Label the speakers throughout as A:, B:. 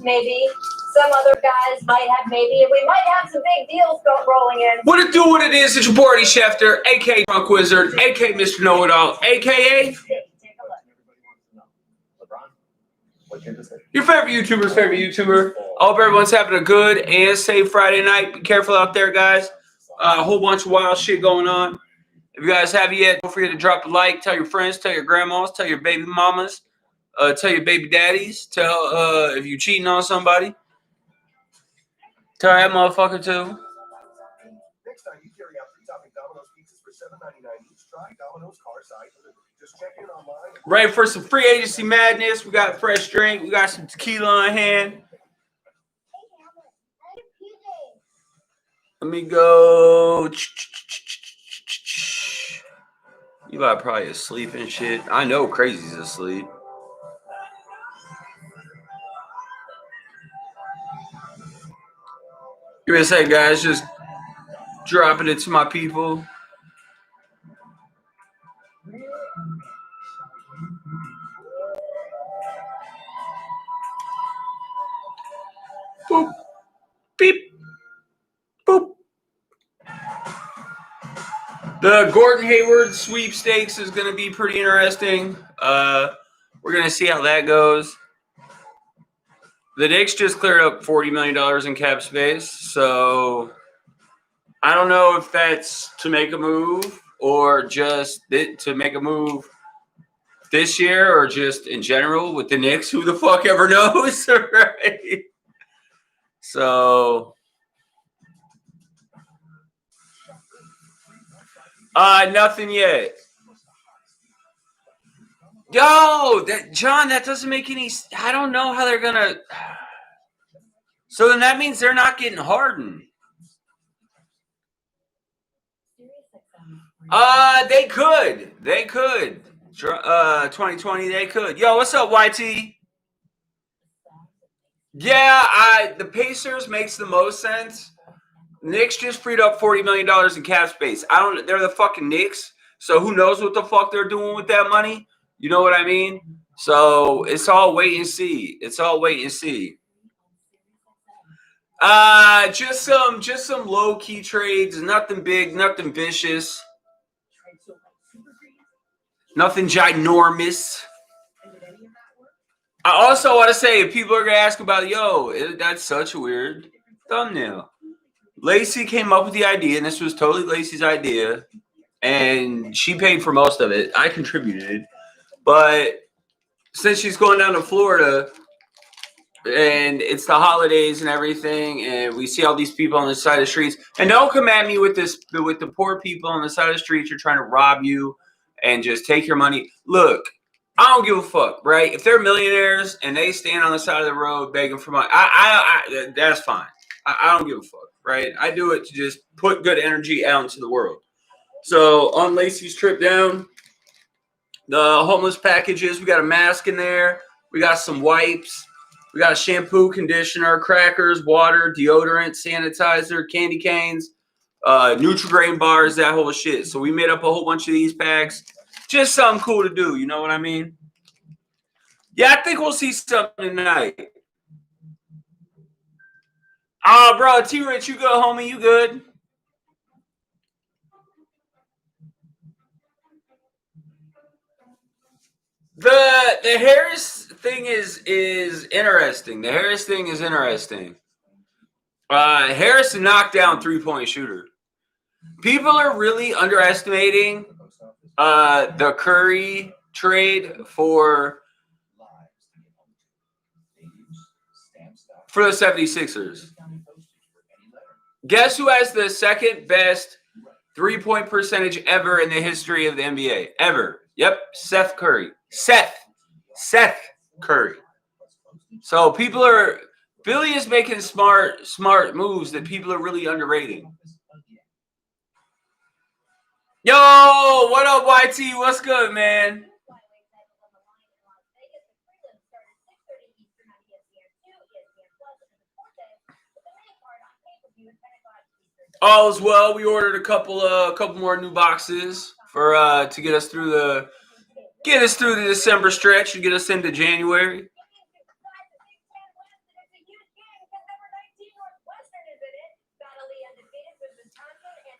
A: maybe. Some other guys might have maybe. And we might have some big deals rolling in.
B: What it do, what it is, it's your boy Schefter, a.k.a. Drunk Wizard, a.k.a. Mr. Know-It-All, a.k.a. your favorite YouTuber's favorite YouTuber. I hope everyone's having a good and safe Friday night. Be careful out there, guys. A whole bunch of wild shit going on. If you guys haven't yet, don't forget to drop a like. Tell your friends, tell your grandmas, tell your baby mamas, tell your baby daddies. Tell if you're cheating on somebody. Tell that motherfucker too. Next time you carry out 3-topping Domino's pizzas for $7.99 each, try Domino's Carside Delivery. Just check in online. Ready for some free agency madness? We got a fresh drink. We got some tequila in hand. Let me go. Eli probably asleep and shit. I know Crazy's asleep. Give me a second, guys. Just dropping it to my people. Boop. Beep. Boop. The Gordon Hayward sweepstakes is going to be pretty interesting. We're going to see how that goes. The Knicks just cleared up $40 million in cap space, so I don't know if that's to make a move or just to make a move this year or just in general with the Knicks. Who the fuck ever knows, right? So, nothing yet. Yo, John, that doesn't make any. I don't know how they're gonna. So then that means they're not getting Harden. They could. 2020, they could. Yo, what's up, YT? Yeah, the Pacers makes the most sense. Knicks just freed up $40 million in cap space. They're the fucking Knicks, so who knows what the fuck they're doing with that money? You know what I mean? So it's all wait and see. Just some low key trades. Nothing big. Nothing vicious. Nothing ginormous. I also want to say, if people are gonna ask about, that's such a weird thumbnail. Lacey came up with the idea, and this was totally Lacey's idea, and she paid for most of it. I contributed. But since she's going down to Florida and it's the holidays and everything, and we see all these people on the side of the streets, and don't come at me with the poor people on the side of the streets who are trying to rob you and just take your money. Look, I don't give a fuck, right? If they're millionaires and they stand on the side of the road begging for money, that's fine. I don't give a fuck, right? I do it to just put good energy out into the world. So on Lacey's trip down, the homeless packages, we got a mask in there. We got some wipes. We got a shampoo, conditioner, crackers, water, deodorant, sanitizer, candy canes, Nutri-Grain bars, that whole shit. So we made up a whole bunch of these packs. Just something cool to do. You know what I mean? Yeah, I think we'll see something tonight. Bro, T-Rich, you good, homie? You good? The Harris thing is interesting. The Harris thing is interesting. Harris a knockdown 3-point shooter. People are really underestimating the Curry trade for the 76ers. Guess who has the second best 3-point percentage ever in the history of the NBA? Ever. Yep, Seth Curry. Seth Curry. So Philly is making smart moves that people are really underrating. Yo, what up, YT? What's good, man? All is well. We ordered a couple more new boxes to get us through the December stretch and get us into January.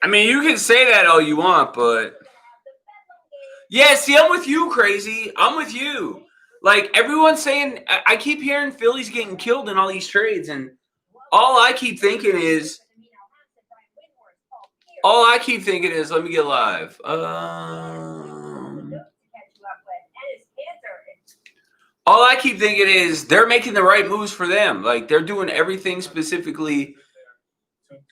B: I mean, you can say that all you want, but yeah, see, I'm with you, Crazy. I'm with you. Like, everyone's saying, I keep hearing Philly's getting killed in all these trades, and all I keep thinking is, let me get live. All I keep thinking is they're making the right moves for them. Like, they're doing everything specifically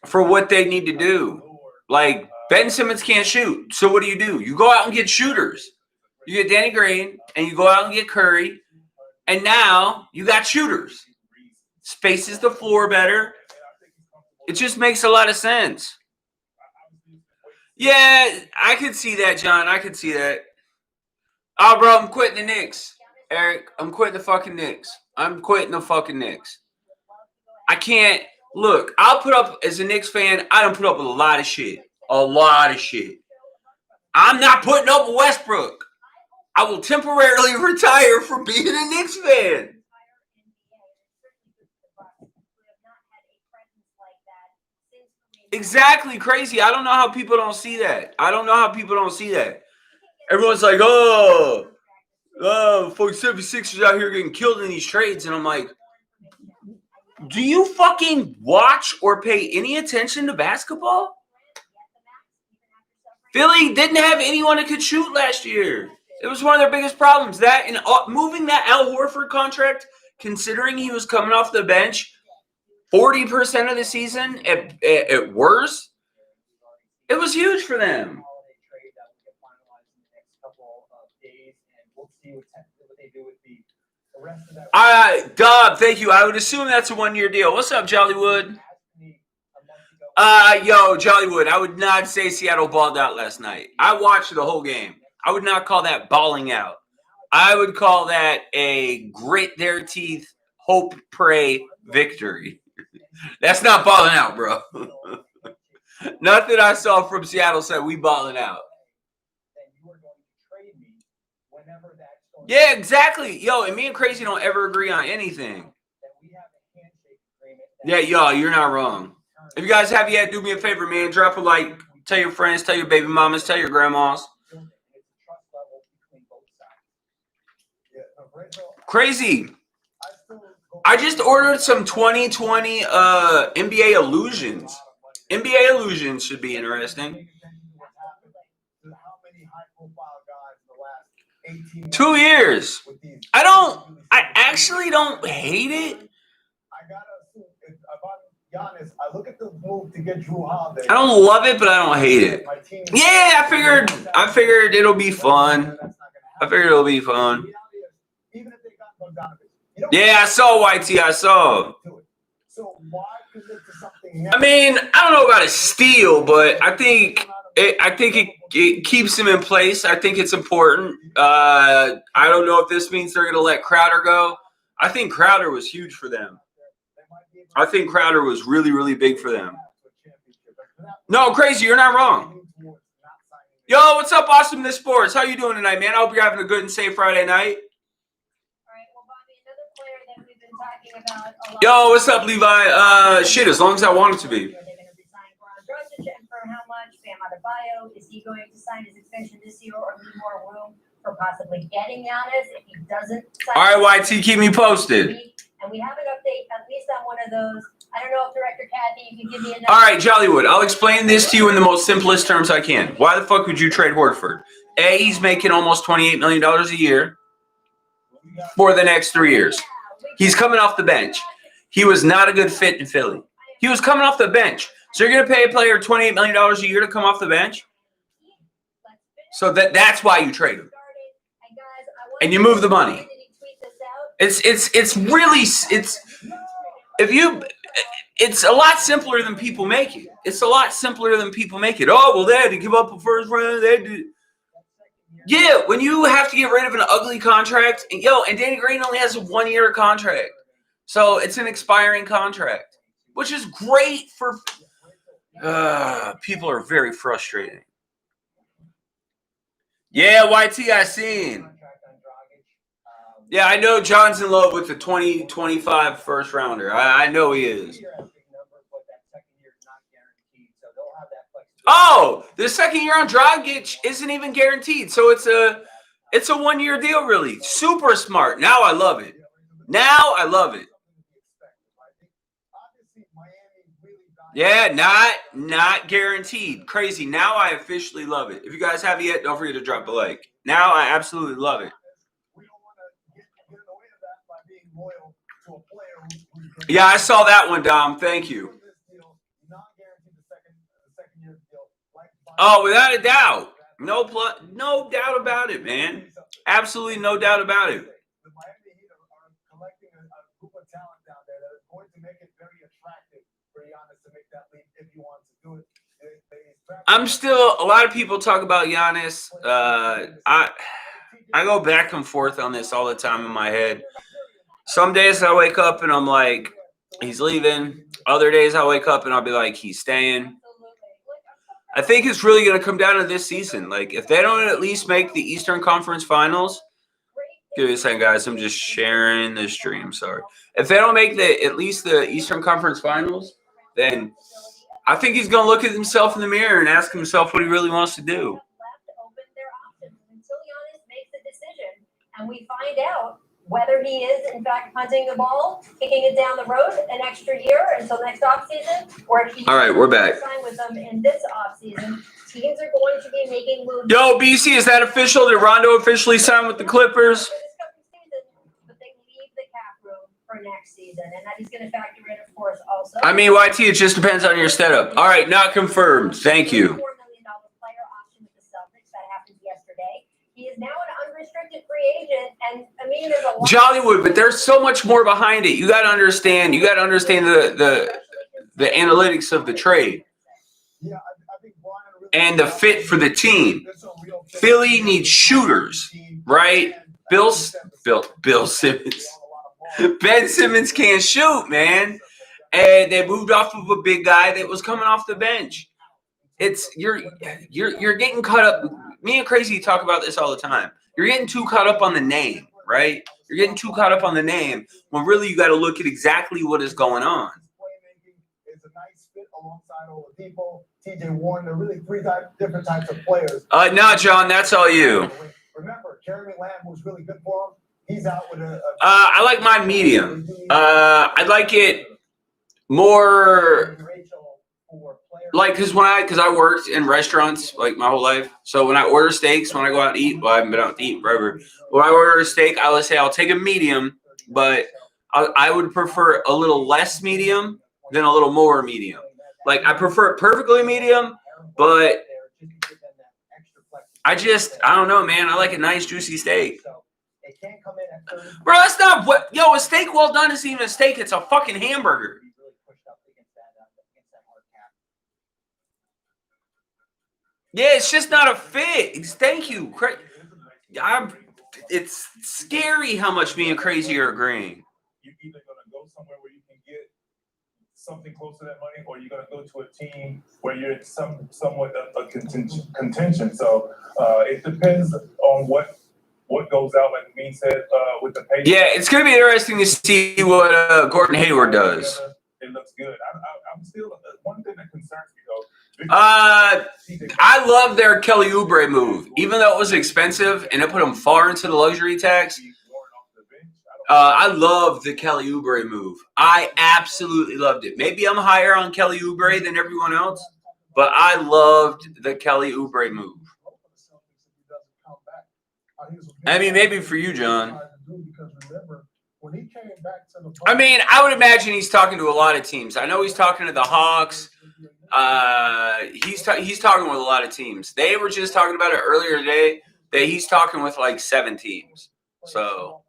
B: for what they need to do. Like, Ben Simmons can't shoot. So what do? You go out and get shooters. You get Danny Green, and you go out and get Curry, and now you got shooters. Spaces the floor better. It just makes a lot of sense. Yeah, I could see that, John. I could see that. Oh, bro, I'm quitting the Knicks. Eric, I'm quitting the fucking Knicks. I'm quitting the fucking Knicks. I can't. Look, I'll put up, as a Knicks fan, I don't put up with a lot of shit. A lot of shit. I'm not putting up with Westbrook. I will temporarily retire from being a Knicks fan. Exactly, Crazy. I don't know how people don't see that. Everyone's like, oh, fuck 76ers out here getting killed in these trades. And I'm like, do you fucking watch or pay any attention to basketball? Philly didn't have anyone that could shoot last year. It was one of their biggest problems. That and moving that Al Horford contract, considering he was coming off the bench 40% of the season at worst, it was huge for them. Dob, thank you. I would assume that's a 1-year deal. What's up, Jollywood? Yo, Jollywood, I would not say Seattle balled out last night. I watched the whole game. I would not call that balling out. I would call that a grit their teeth, hope, pray victory. That's not balling out, bro. Nothing I saw from Seattle said we balling out. Yeah, exactly. Yo, and me and Crazy don't ever agree on anything. Yeah, y'all, you're not wrong. If you guys have yet, do me a favor, man. Drop a like. Tell your friends, tell your baby mamas, tell your grandmas. Crazy. I just ordered some 2020 NBA Illusions. NBA Illusions should be interesting. 2 years. I actually don't hate it. I look at the move to get Drew Holiday. I don't love it, but I don't hate it. Yeah, I figured it'll be fun. Yeah, I saw YT. I saw. I mean, I don't know about a steal, but I think it keeps him in place. I think it's important. I don't know if this means they're going to let Crowder go. I think Crowder was huge for them. I think Crowder was really, really big for them. No, Crazy, you're not wrong. Yo, what's up, Awesome This Sports? How you doing tonight, man? I hope you're having a good and safe Friday night. Yo, what's up, Levi? Shit, as long as I want it to be. Is he going to sign his extension this year or leave more room for possibly getting Giannis if he doesn't sign? All right, YT, keep me posted. And we have an update at least on one of those. I don't know if Director Kathy, you can give me an update. All right, Jollywood, I'll explain this to you in the most simplest terms I can. Why the fuck would you trade Horford? A, he's making almost $28 million a year for the next 3 years. He's coming off the bench. He was not a good fit in Philly. He was coming off the bench. So you're going to pay a player $28 million a year to come off the bench? So that's why you trade him. And you move the money. It's a lot simpler than people make it. Oh, well, they had to give up a first round. Yeah, when you have to get rid of an ugly contract, and Danny Green only has a 1-year contract. So it's an expiring contract, which is great for people are very frustrating. Yeah, YT, I seen. Yeah, I know John's in love with the 2025 first rounder. I know he is. Oh, the second year on Dragic isn't even guaranteed, so it's a 1 year deal. Really, super smart. Now I love it. Now I love it. Yeah, not guaranteed. Crazy. Now I officially love it. If you guys haven't yet, don't forget to drop a like. Now I absolutely love it. Yeah, I saw that one, Dom. Thank you. Oh, without a doubt. No doubt about it, man. Absolutely no doubt about it. I'm still. A lot of people talk about Giannis. I go back and forth on this all the time in my head. Some days I wake up and I'm like, he's leaving. Other days I wake up and I'll be like, he's staying. I think it's really going to come down to this season. Like, if they don't at least make the Eastern Conference Finals, give me a second, guys. I'm just sharing the stream. Sorry. If they don't make at least the Eastern Conference Finals, then I think he's going to look at himself in the mirror and ask himself what he really wants to do.
A: And we find out whether he is, in fact, punting the ball, kicking it down the road an extra year until next offseason, or if he's
B: all right, we're back.
A: Sign with them in this offseason. Teams are going to be making moves.
B: Yo, BC, is that official? Did Rondo officially sign with the Clippers?
A: But they leave the cap room for next season, and that he's going to factor in, of course, also.
B: I mean, YT, it just depends on your setup. All right, not confirmed. Thank you.
A: $4 million player option with the Celtics. That happened yesterday. He is now an unrestricted free agent, and I mean, there's a lot
B: Jollywood, but there's so much more behind it. You got to understand. You got to understand the analytics of the trade and the fit for the team. Philly needs shooters, right? Bill Simmons. Ben Simmons can't shoot, man, and they moved off of a big guy that was coming off the bench. You're getting caught up. Me and Crazy talk about this all the time. You're getting too caught up on the name, right? You're getting too caught up on the name when really you got to look at exactly what is going on.
C: It's a nice fit alongside all the people. TJ Warren, they're really three different types of players.
B: No, John, that's all you.
C: Remember, Jeremy Lamb was really good for him. He's out with a
B: I like my medium. I'd like it more. Like, because I worked in restaurants like my whole life. So when I order steaks, when I go out to eat, well, I haven't been out to eat forever. When I order a steak, I would say I'll take a medium, but I would prefer a little less medium than a little more medium. Like, I prefer it perfectly medium, but I don't know, man. I like a nice juicy steak. Bro, that's not what. Yo, a steak well done isn't even a steak. It's a fucking hamburger. Yeah, it's just not a fit. Thank you. It's scary how much me and Crazy are agreeing.
D: You're either going to go somewhere where you can get something close to that money, or you're going to go to a team where you're in somewhat of contention. So it depends on what goes out, like Mean said, with the pay.
B: Yeah, it's going to be interesting to see what Gordon Hayward does.
D: It looks good. I'm still one thing that concerns me though.
B: I love their Kelly Oubre move, even though it was expensive and it put them far into the luxury tax. I love the Kelly Oubre move. I absolutely loved it. Maybe I'm higher on Kelly Oubre than everyone else, but I loved the Kelly Oubre move. I mean, maybe for you, John. I mean, I would imagine he's talking to a lot of teams. I know he's talking to the Hawks. He's talking with a lot of teams. They were just talking about it earlier today that he's talking with like 7 teams. So,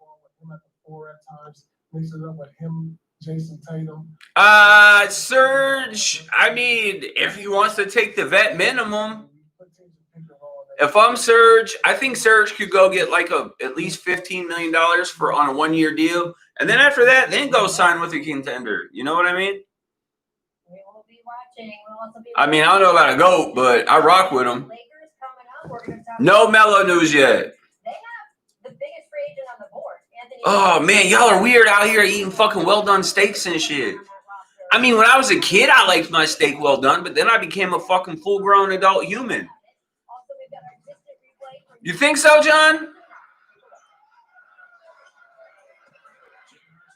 B: Serge, I mean, if he wants to take the vet minimum, if I'm Serge, I think Serge could go get like at least $15 million on a 1-year deal, and then after that, then go sign with a contender. You know what I mean? I mean, I don't know about a GOAT, but I rock with him. No Melo news yet.
A: They have the biggest free agent on the board.
B: Oh, man, y'all are weird out here eating fucking well-done steaks and shit. I mean, when I was a kid, I liked my steak well done, but then I became a fucking full-grown adult human. You think so, John?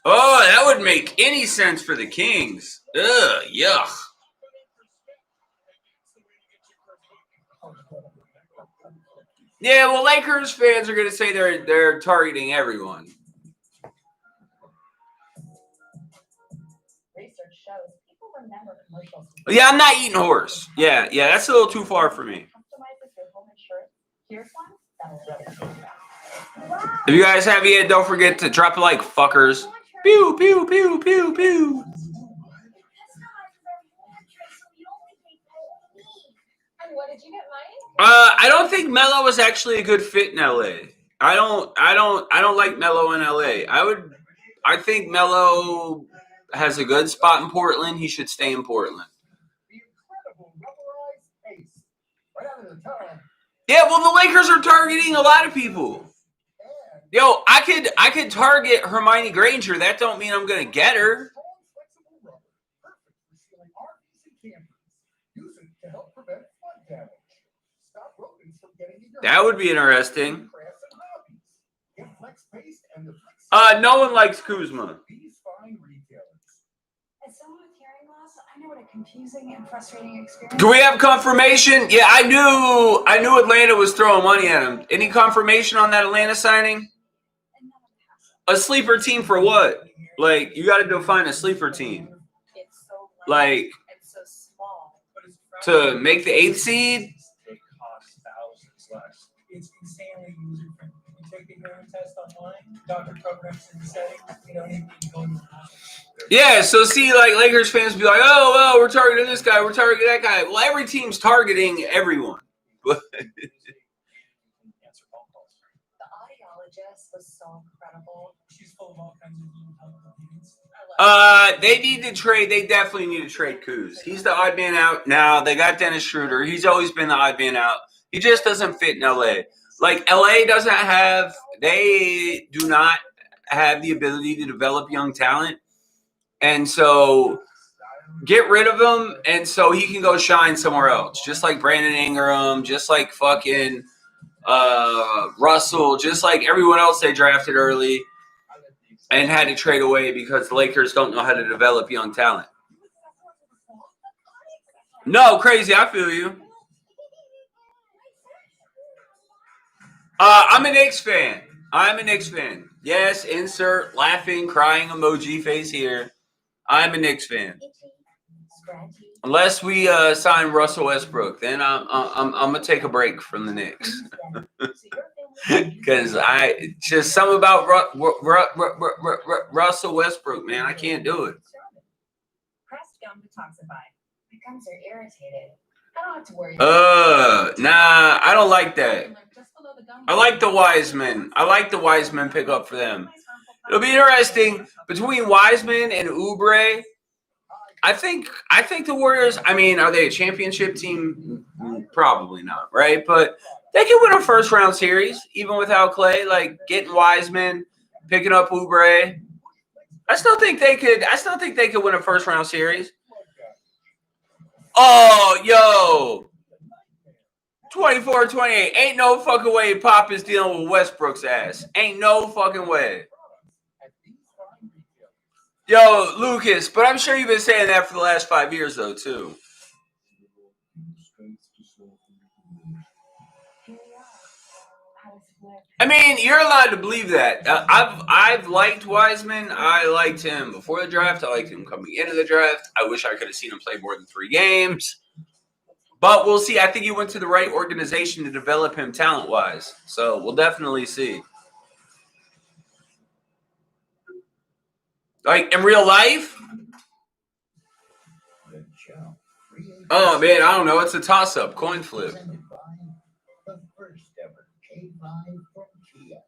B: Oh, that wouldn't make any sense for the Kings. Ugh, yuck. Yeah, well, Lakers fans are going to say they're targeting everyone.
A: Research shows people remember commercials.
B: Yeah, I'm not eating horse. Yeah, that's a little too far for me.
A: Customizes your home insurance. Here's one that'll really change that.
B: If you guys have it, don't forget to drop a like, fuckers. Pew, pew, pew, pew, pew.
A: And what did you get, Mike?
B: I don't think Melo was actually a good fit in LA. I don't like Melo in LA. I think Melo has a good spot in Portland. He should stay in Portland.
C: The incredible rubberized ace. Right out of the tongue.
B: Yeah, well, the Lakers are targeting a lot of people. Yo, I could target Hermione Granger. That don't mean I'm gonna get her.
C: Strong, flexible rubber. Perfect for sealing RVs and campers. Use it to help prevent flood damage. Stop rodents from getting in your
B: That would be interesting.
C: crafts and hobbies. Get Flex Paste and the Flex
B: No one likes Kuzma.
C: These fine retailers.
E: As someone with hearing loss, I know what a confusing and frustrating experience.
B: Can we have confirmation? Yeah, I knew Atlanta was throwing money at him. Any confirmation on that Atlanta signing? A sleeper team for what? Like, you got to define a sleeper team.
E: It's so
B: Like,
E: and so small.
B: to make the 8th seed?
D: It costs thousands less.
F: It's insanely user friendly. You take the urine test online, doctor programs in the setting, you don't even need to go to the hospital.
B: Yeah, so see, like, Lakers fans be like, oh, well, we're targeting this guy, we're targeting that guy. Well, every team's targeting everyone. But
F: Answer phone calls.
E: The audiologist was so incredible.
F: She's full of all kinds of little helpful opinions. I love
B: they need to trade. They definitely need to trade Kuz. He's the odd man out now. They got Dennis Schroeder. He's always been the odd man out. He just doesn't fit in LA. Like, LA doesn't have, they do not have the ability to develop young talent. And so get rid of him, and so he can go shine somewhere else. Just like Brandon Ingram, just like fucking Russell, just like everyone else they drafted early and had to trade away because the Lakers don't know how to develop young talent. No, crazy, I feel you. I'm a Knicks fan. Yes, insert laughing, crying emoji face here. I'm a Knicks fan. Unless we sign Russell Westbrook, then I'm gonna take a break from the Knicks because I just something about Russell Westbrook, man. I can't do it.
E: Pressed gum detoxify. My gums are irritated. I don't have to worry.
B: Nah, I don't like that. I like the Wiseman. I like the Wiseman pickup for them. It'll be interesting between Wiseman and Oubre. I think the Warriors, I mean, are they a championship team? Probably not, right? But they can win a first round series, even without Clay. Like, getting Wiseman, picking up Oubre. I still think they could win a first round series. Oh, yo. 24-28. Ain't no fucking way Pop is dealing with Westbrook's ass. Ain't no fucking way. Yo, Lucas, but I'm sure you've been saying that for the last 5 years, though, too. I mean, you're allowed to believe that. I've liked Wiseman. I liked him before the draft. I liked him coming into the draft. I wish I could have seen him play more than 3 games. But we'll see. I think he went to the right organization to develop him talent-wise. So we'll definitely see. Like, in real life? Oh, man, I don't know. It's a toss-up. Coin flip.
C: The first ever K5 from Kia.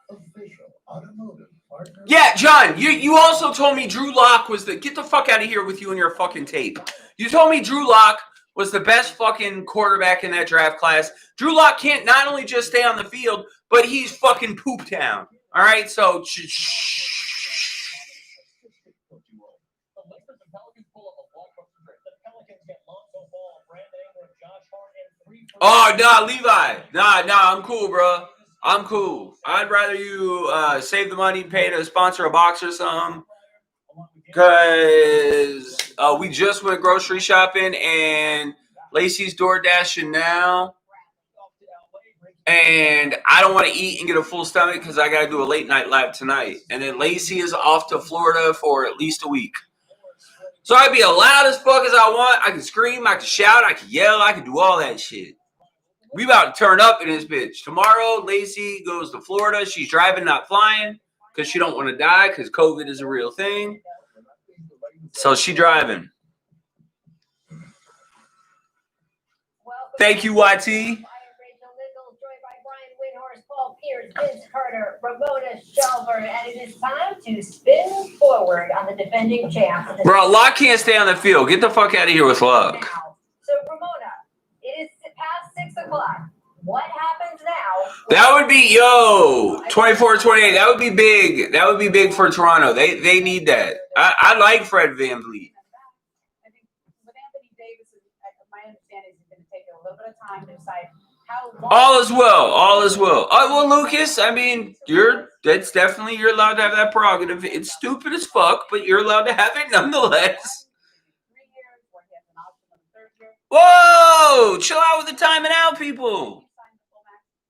C: Official automotive partner.
B: Yeah, John, you also told me Drew Lock was the... Get the fuck out of here with you and your fucking tape. You told me Drew Lock was the best fucking quarterback in that draft class. Drew Lock can't not only just stay on the field, but he's fucking poop town. All right, so... Oh, nah, Levi. Nah, I'm cool, bro. I'm cool. I'd rather you save the money, pay to sponsor a box or something. Because we just went grocery shopping and Lacey's door dashing now. And I don't want to eat and get a full stomach because I got to do a late night live tonight. And then Lacey is off to Florida for at least a week. So I'd be as loud as fuck as I want. I can scream, I can shout, I can yell, I can do all that shit. We about to turn up in this bitch. Tomorrow, Lacey goes to Florida. She's driving, not flying, because she don't want to die because COVID is a real thing. So she driving. Thank you, YT.
A: Paul Pierce, Vince Carter, Ramona Shelburne, and it is time to spin forward on the defending champ.
B: Bro, Locke can't stay on the field. Get the fuck out of here with Locke.
A: Now, so Ramona, it is past 6 o'clock. What happens now?
B: That would be 24-28. That would be big. That would be big for Toronto. They need that. I like Fred VanVleet.
E: I think with Anthony Davis, my understanding is he's going to take a little bit of time to decide how long.
B: All is well. All is well. Well, Lucas, I mean, that's definitely, you're allowed to have that prerogative. It's stupid as fuck, but you're allowed to have it nonetheless.
E: 3 years, or he has an option on the 3rd year.
B: Whoa! Chill out with the timing out, people.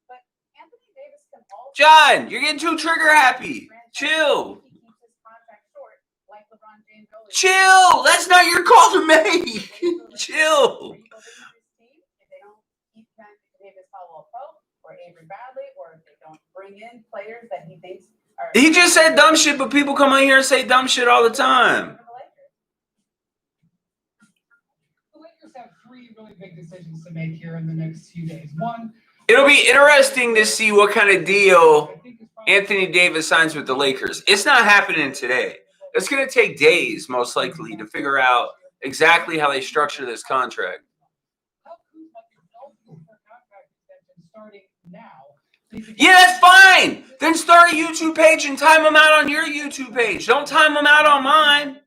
E: But Anthony Davis can also.
B: John, you're getting too trigger happy. Chill.
E: He keeps his contract short, like LeBron James.
B: Chill. That's not your call to make. Chill.
E: If they don't keep Davis Caldwell-Pope or Avery Bradley, or if they don't bring in players that he thinks are.
B: He just said dumb shit, but people come on here and say dumb shit all the time.
F: The Lakers have 3 really big decisions to make here in the next few days. One,
B: It'll be interesting to see what kind of deal Anthony Davis signs with the Lakers. It's not happening today. It's going to take days, most likely, to figure out exactly how they structure this contract. Yeah, that's fine. Then start a YouTube page and time them out on your YouTube page. Don't time them out on mine.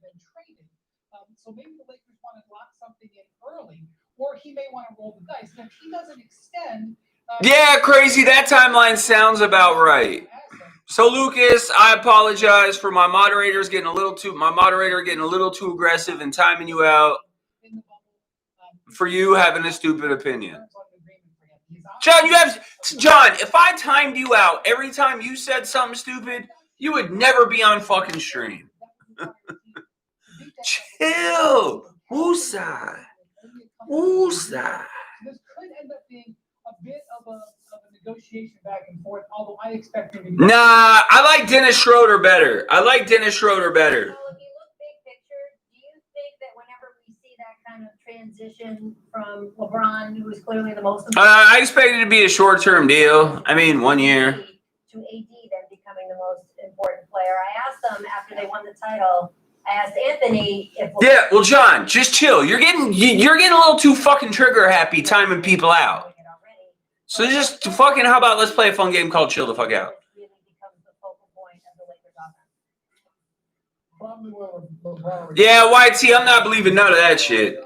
F: So maybe the Lakers want to lock something in early, or he may want to roll the dice. And if he doesn't extend.
B: Yeah, crazy. That timeline sounds about right. So, Lucas, I apologize for my moderator getting a little too aggressive and timing you out for you having a stupid opinion. John, if I timed you out every time you said something stupid, you would never be on fucking stream. Chill. Woosah. Woosah.
F: This could end up being a bit of a negotiation back and forth, although I expect him to be.
B: Nah, I like Dennis Schroeder better.
A: So if you look big picture, do you think that whenever we see that kind of transition from LeBron, who is clearly the most important,
B: I expect it to be a short-term deal. I mean, 1 year.
A: to AD then becoming the most important player? I asked them after they won the title. I asked Anthony if.
B: Yeah, well, John, just chill. You're getting a little too fucking trigger happy timing people out. So just fucking, how about let's play a fun game called Chill the Fuck Out? Yeah, YT, I'm not believing none of that shit.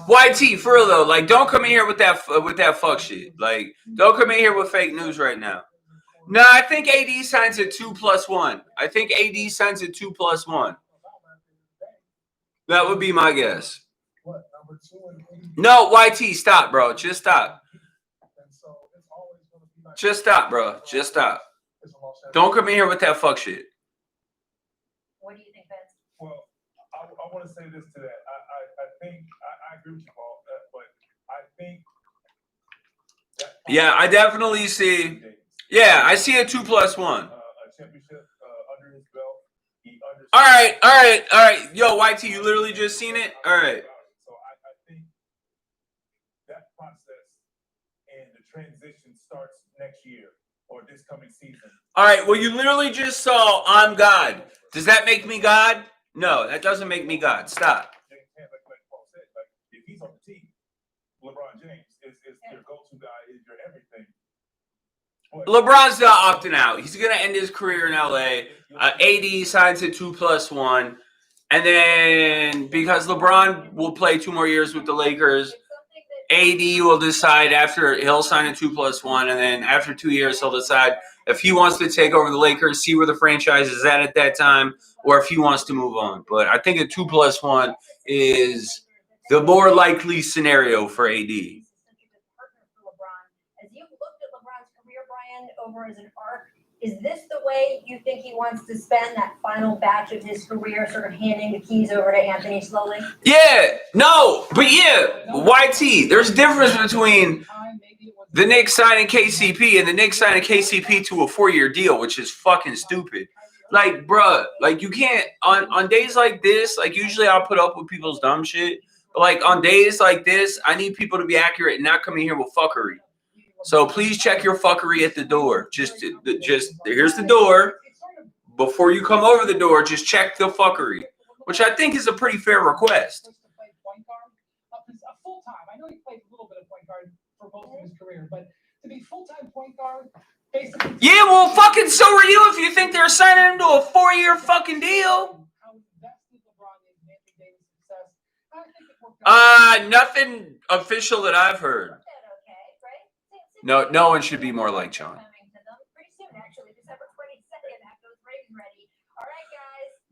B: YT, for real though, like, don't come in here with that fuck shit. Like, don't come in here with fake news right now. No, I think AD signs at 2+1. I think AD signs at 2+1. That would be my guess. No, YT, stop, bro. Just stop. Just stop, bro. Just stop. Don't come in here with that fuck shit.
A: What do you think, Vince?
D: Well, I want to say this to that. I think I agree with you, Paul, but I think.
B: Yeah, I definitely see. Yeah, I see a 2+1.
D: A championship under his belt.
B: All right. Yo, YT, you literally just seen it? All right.
D: So I think that process and the transition starts next year or this coming season.
B: All right, well, you literally just saw I'm God. Does that make me God? No, that doesn't make me God. Stop.
D: Like Paul said, like, if he's on the team, LeBron James is your go-to guy, is your everything.
B: LeBron's not opting out. He's going to end his career in LA. AD signs at 2+1. And then because LeBron will play 2 more years with the Lakers, AD will decide after he'll sign a 2+1, and then after 2 years he'll decide if he wants to take over the Lakers, see where the franchise is at that time, or if he wants to move on. But I think a 2+1 is the more likely scenario for AD.
A: As you looked at LeBron's career, Brian, over as an arc, is this the way you think he wants to spend that final batch of his career, sort of handing the keys over to Anthony slowly?
B: Yeah, no, but yeah, YT, there's a difference between the Knicks signing KCP and the Knicks signing KCP to a 4-year deal, which is fucking stupid. Like, bruh, like you can't, on days like this, like usually I'll put up with people's dumb shit, but like on days like this, I need people to be accurate and not come in here with fuckery. So please check your fuckery at the door. Just here's the door. Before you come over the door, just check the fuckery, which I think is a pretty fair request.
F: Full time. I know he played a little bit of point guard for most of his career, but to be full-time point guard, basically.
B: Yeah, well, fucking so are you if you think they're signing him to a 4-year fucking deal. Nothing official that I've heard. No one should be more like John.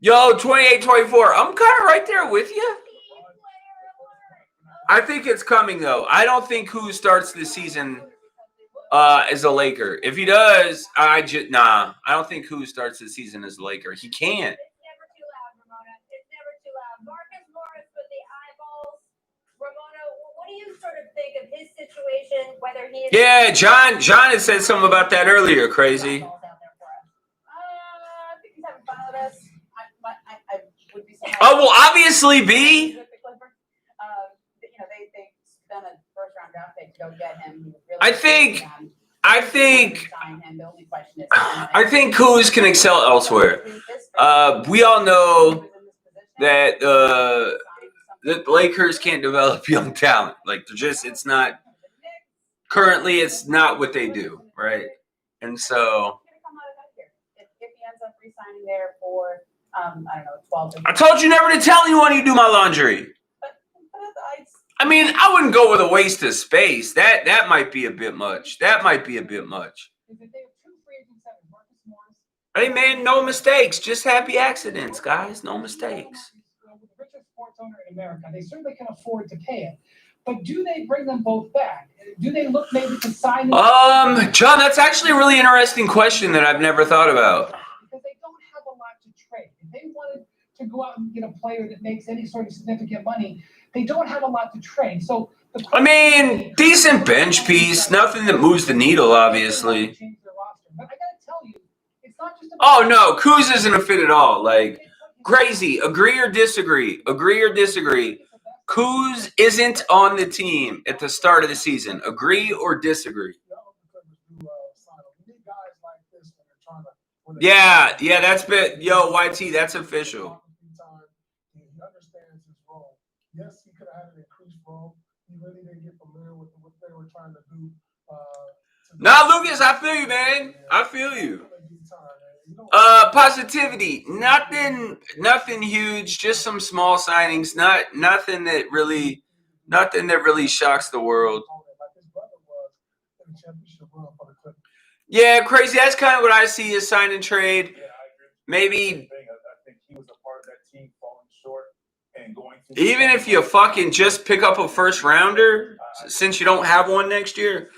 B: Yo, 28-24. I'm kind of right there with you. I think it's coming, though. I don't think Kuz starts the season as a Laker. If he does, I don't think Kuz starts the season as a Laker. He can't.
A: It's never too loud, Ramona. It's never too loud. Marcus Morris with the eyeballs. Ramona, what do you sort of think of his situation, whether he is...
B: Yeah, John had said something about that earlier, crazy.
E: I think he's having fun with us. I would be surprised.
B: Oh, well, obviously, B.
E: They spent a first-round draft pick to go get him.
B: I think
E: I
B: Kuz can excel elsewhere. We all know that the Lakers can't develop young talent. Like, it's not currently. It's not what they do, right? And so,
E: if he ends up re-signing there for I don't know, 12.
B: I told you never to tell anyone you do my laundry. I mean, I wouldn't go with a waste of space. That might be a bit much. Hey, man, no mistakes. Just happy accidents, guys. No mistakes.
F: The richest sports owner in America, they certainly can afford to pay it. But do they bring them both back? Do they look maybe to sign them?
B: John, that's actually a really interesting question that I've never thought about.
F: Because they don't have a lot to trade. If they wanted to go out and get a player that makes any sort of significant money, they don't have a lot to trade. So
B: I mean, decent bench piece, nothing that moves the needle, obviously.
F: But I gotta tell you, it's not just
B: Oh no, Kuz isn't a fit at all. Like, crazy. Agree or disagree? Kuz isn't on the team at the start of the season. Agree or disagree? Yeah, that's been YT, that's official.
C: He understands his role. Yes, he could have had an increased role. He really didn't get familiar with what they were trying to do.
B: Nah, Lucas, I feel you, man. I feel you. Positivity. Nothing huge. Just some small signings. Nothing that really shocks the world. Yeah, crazy. That's kind of what I see as sign and trade. Maybe
D: I think he was a part of that team falling short and going to
B: even if you fucking just pick up a first rounder, since you don't have one next year.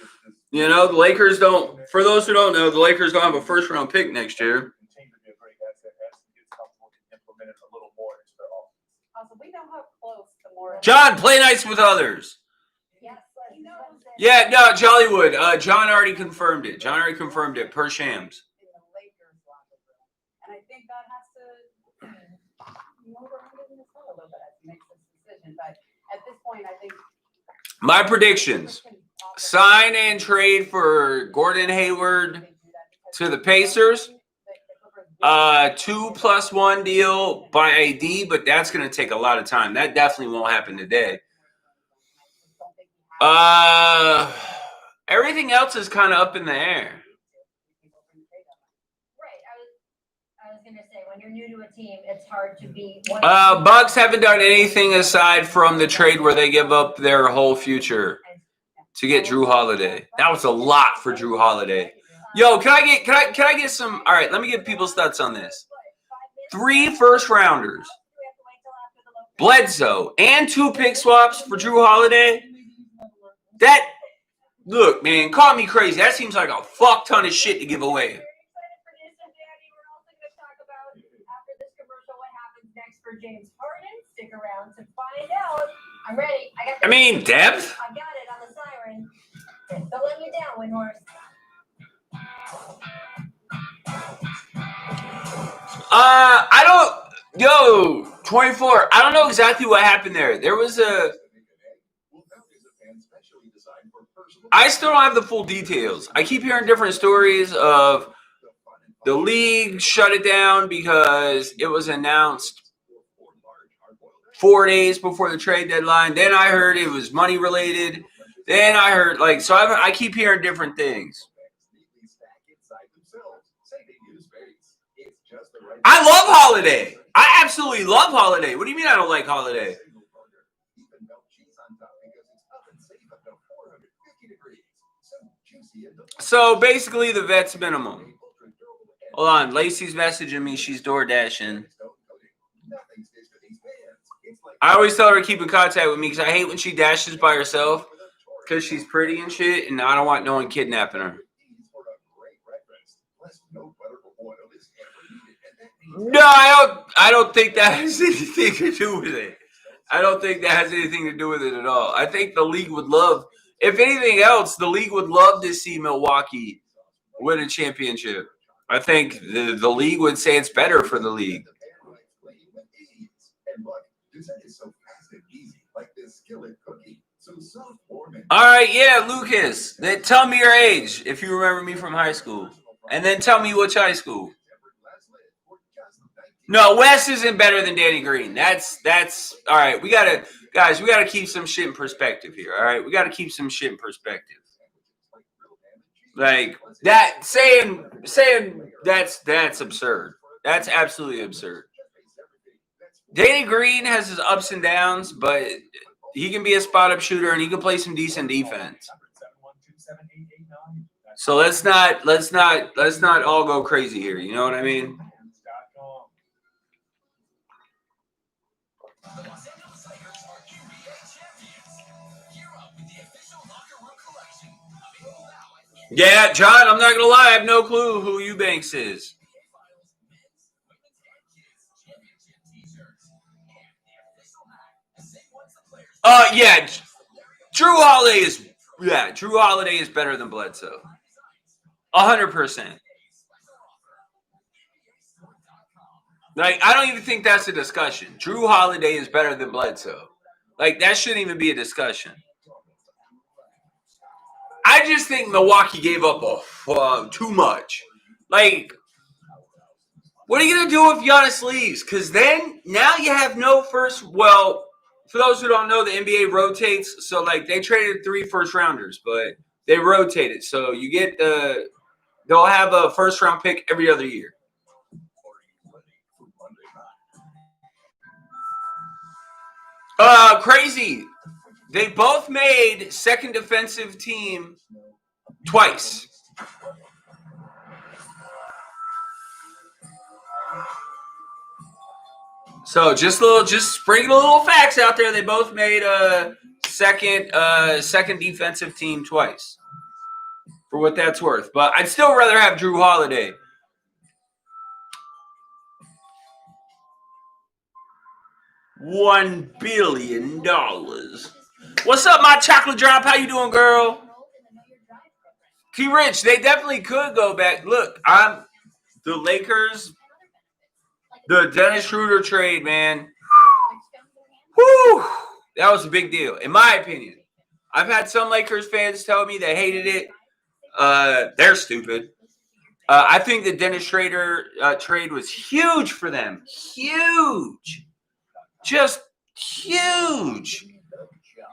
B: You know, the Lakers don't. For those who don't know, the Lakers don't have a first round pick next year.
D: Continue to be a great asset as he gets comfortable and implement it a little more into their offense.
E: Also, we know how close the more.
B: John, play nice with others.
A: Yes,
E: He knows that.
B: Yeah, no, Jollywood. John already confirmed it. Per Shams.
E: In the Lakers locker room, and I think that has to move around in his head a little bit as he makes this decision. But at this point, I think
B: My predictions: sign and trade for Gordon Hayward to the Pacers. 2+1 deal by AD, but that's going to take a lot of time. That definitely won't happen today. Everything else is kind of up in the air.
A: right. I was gonna say, when you're new to a team, it's hard to be.
B: Bucks haven't done anything aside from the trade where they give up their whole future.
A: And
B: to get Drew Holiday. That was a lot for Drew Holiday. Yo, can I get some? All right, let me get people's thoughts on this. 3 first rounders, Bledsoe, and 2 pick swaps for Drew Holiday. That, look, man, call me crazy. That seems like a fuck ton of shit to give away.
A: For James Harden, stick around to find out. I'm ready.
B: I mean, depth.
A: I got it on the siren. Don't let me down, Windhorse.
B: I don't. Yo, 24. I don't know exactly what happened there. There was a. I still don't have the full details. I keep hearing different stories of the league shut it down because it was announced 4 days before the trade deadline. Then I heard it was money related. Then I heard so I keep hearing different things. I love Holiday. I absolutely love Holiday. What do you mean I don't like Holiday? So basically the vet's minimum. Hold on. Lacey's messaging me. She's door dashing. I always tell her to keep in contact with me because I hate when she dashes by herself because she's pretty and shit, and I don't want no one kidnapping her. No, I don't think that has anything to do with it. I don't think that has anything to do with it at all. I think the league would love, if anything else, the league would love to see Milwaukee win a championship. I think the league would say it's better for the league. All right, yeah, Lucas. Then tell me your age if you remember me from high school, and then tell me which high school. No, Wes isn't better than Danny Green. That's all right. We gotta keep some shit in perspective here. All right, we gotta keep some shit in perspective. Like that saying that's absurd. That's absolutely absurd. Danny Green has his ups and downs, but he can be a spot-up shooter and he can play some decent defense. So let's not all go crazy here. You know what I mean? Yeah, John, I'm not gonna lie, I have no clue who Eubanks is. Yeah, Drew Holiday is better than Bledsoe. 100%. Like, I don't even think that's a discussion. Drew Holiday is better than Bledsoe. Like, that shouldn't even be a discussion. I just think Milwaukee gave up too much. Like, what are you going to do if Giannis leaves? Because then, now you have no first. Well, for those who don't know, the NBA rotates. So, they traded 3 first-rounders, but they rotated. So, you get they'll have a first-round pick every other year. Crazy. They both made second defensive team twice. So just sprinkle a little facts out there. They both made a second defensive team twice. For what that's worth. But I'd still rather have Drew Holiday. $1 billion. What's up, my chocolate drop? How you doing, girl? Key Rich, they definitely could go back. Look, the Lakers, the Dennis Schroeder trade, man. Whew, that was a big deal, in my opinion. I've had some Lakers fans tell me they hated it. They're stupid. I think the Dennis Schroeder trade was huge for them. Huge. Just huge.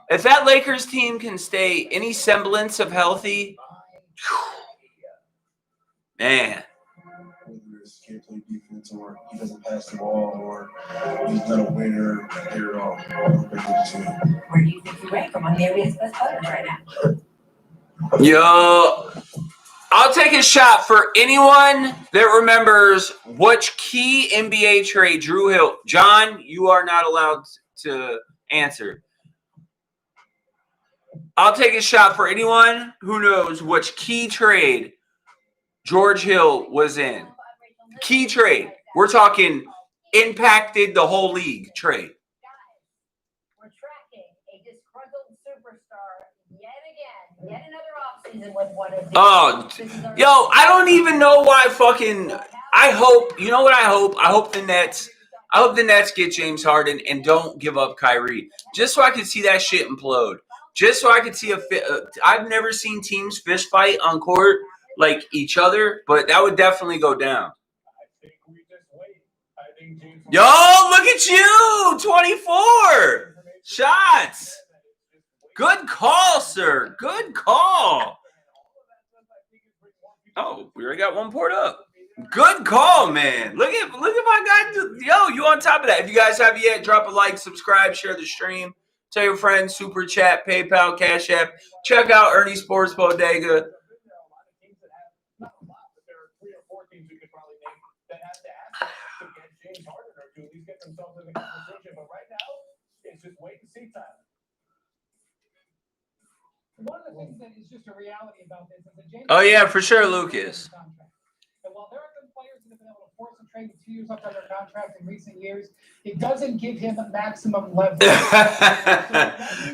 B: If that Lakers team can stay any semblance of healthy, man.
C: Whether it's can't play defense or he doesn't pass the ball or he's not a winner, they're all.
A: Where do you think you rank among the NBA's best players right now?
B: Yo, I'll take a shot for anyone that remembers which key NBA trade Drew Hill. John, you are not allowed to answer. I'll take a shot for anyone who knows which key trade George Hill was in. Key trade. We're talking impacted the whole league trade.
A: We're tracking a disgruntled superstar yet another offseason with one of these.
B: Oh, yo, I don't even know why fucking. I hope, you know what I hope? I hope the Nets get James Harden and don't give up Kyrie. Just so I can see that shit implode. Just so I could see I've never seen teams fist fight on court like each other, but that would definitely go down. Yo, look at you! 24 shots. Good call, sir. Good call. Oh, we already got one poured up. Good call, man. Look at my guy. Yo, you on top of that. If you guys haven't yet, drop a like, subscribe, share the stream. Tell your friends, Super Chat, PayPal, Cash App. Check out Ernie Sports Bodega.
F: One of the things that is just a reality about this is that James.
B: Oh, yeah, for sure, Lucas.
F: And while there have been players that have been able to force a trade with 2 years left on their contract in recent years, it doesn't give him maximum leverage.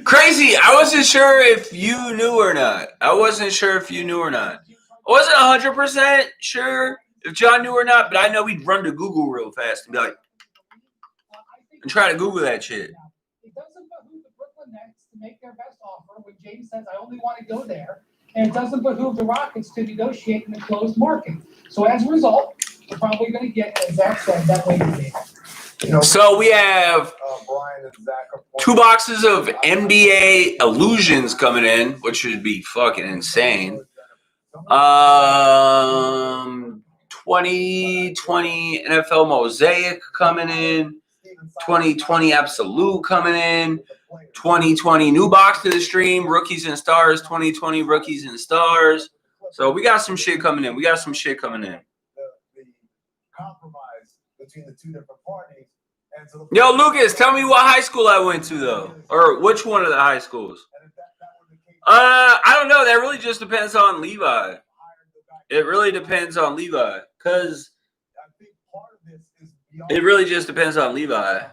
B: Crazy. I wasn't sure if you knew or not. I wasn't 100% sure if John knew or not, but I know he'd run to Google real fast and be like, and try to Google that shit.
F: It doesn't behoove the Brooklyn Nets to make their best offer when James says, I only want to go there. And it doesn't behoove the Rockets to negotiate in a closed market. So as a result, we're probably going to get, as Zach said, that way to
B: So we have 2 boxes of NBA illusions coming in, which would be fucking insane. 2020 NFL Mosaic coming in. 2020 Absolute coming in. 2020 new box to the stream. Rookies and Stars. 2020 Rookies and Stars. So we got some shit coming in.
C: The compromise between the two different parties. And so
B: Yo, Lucas, tell me what high school I went to, though. Or which one of the high schools. I don't know. That really just depends on Levi. It really depends on Levi. Because it really just depends on Levi.
C: leverage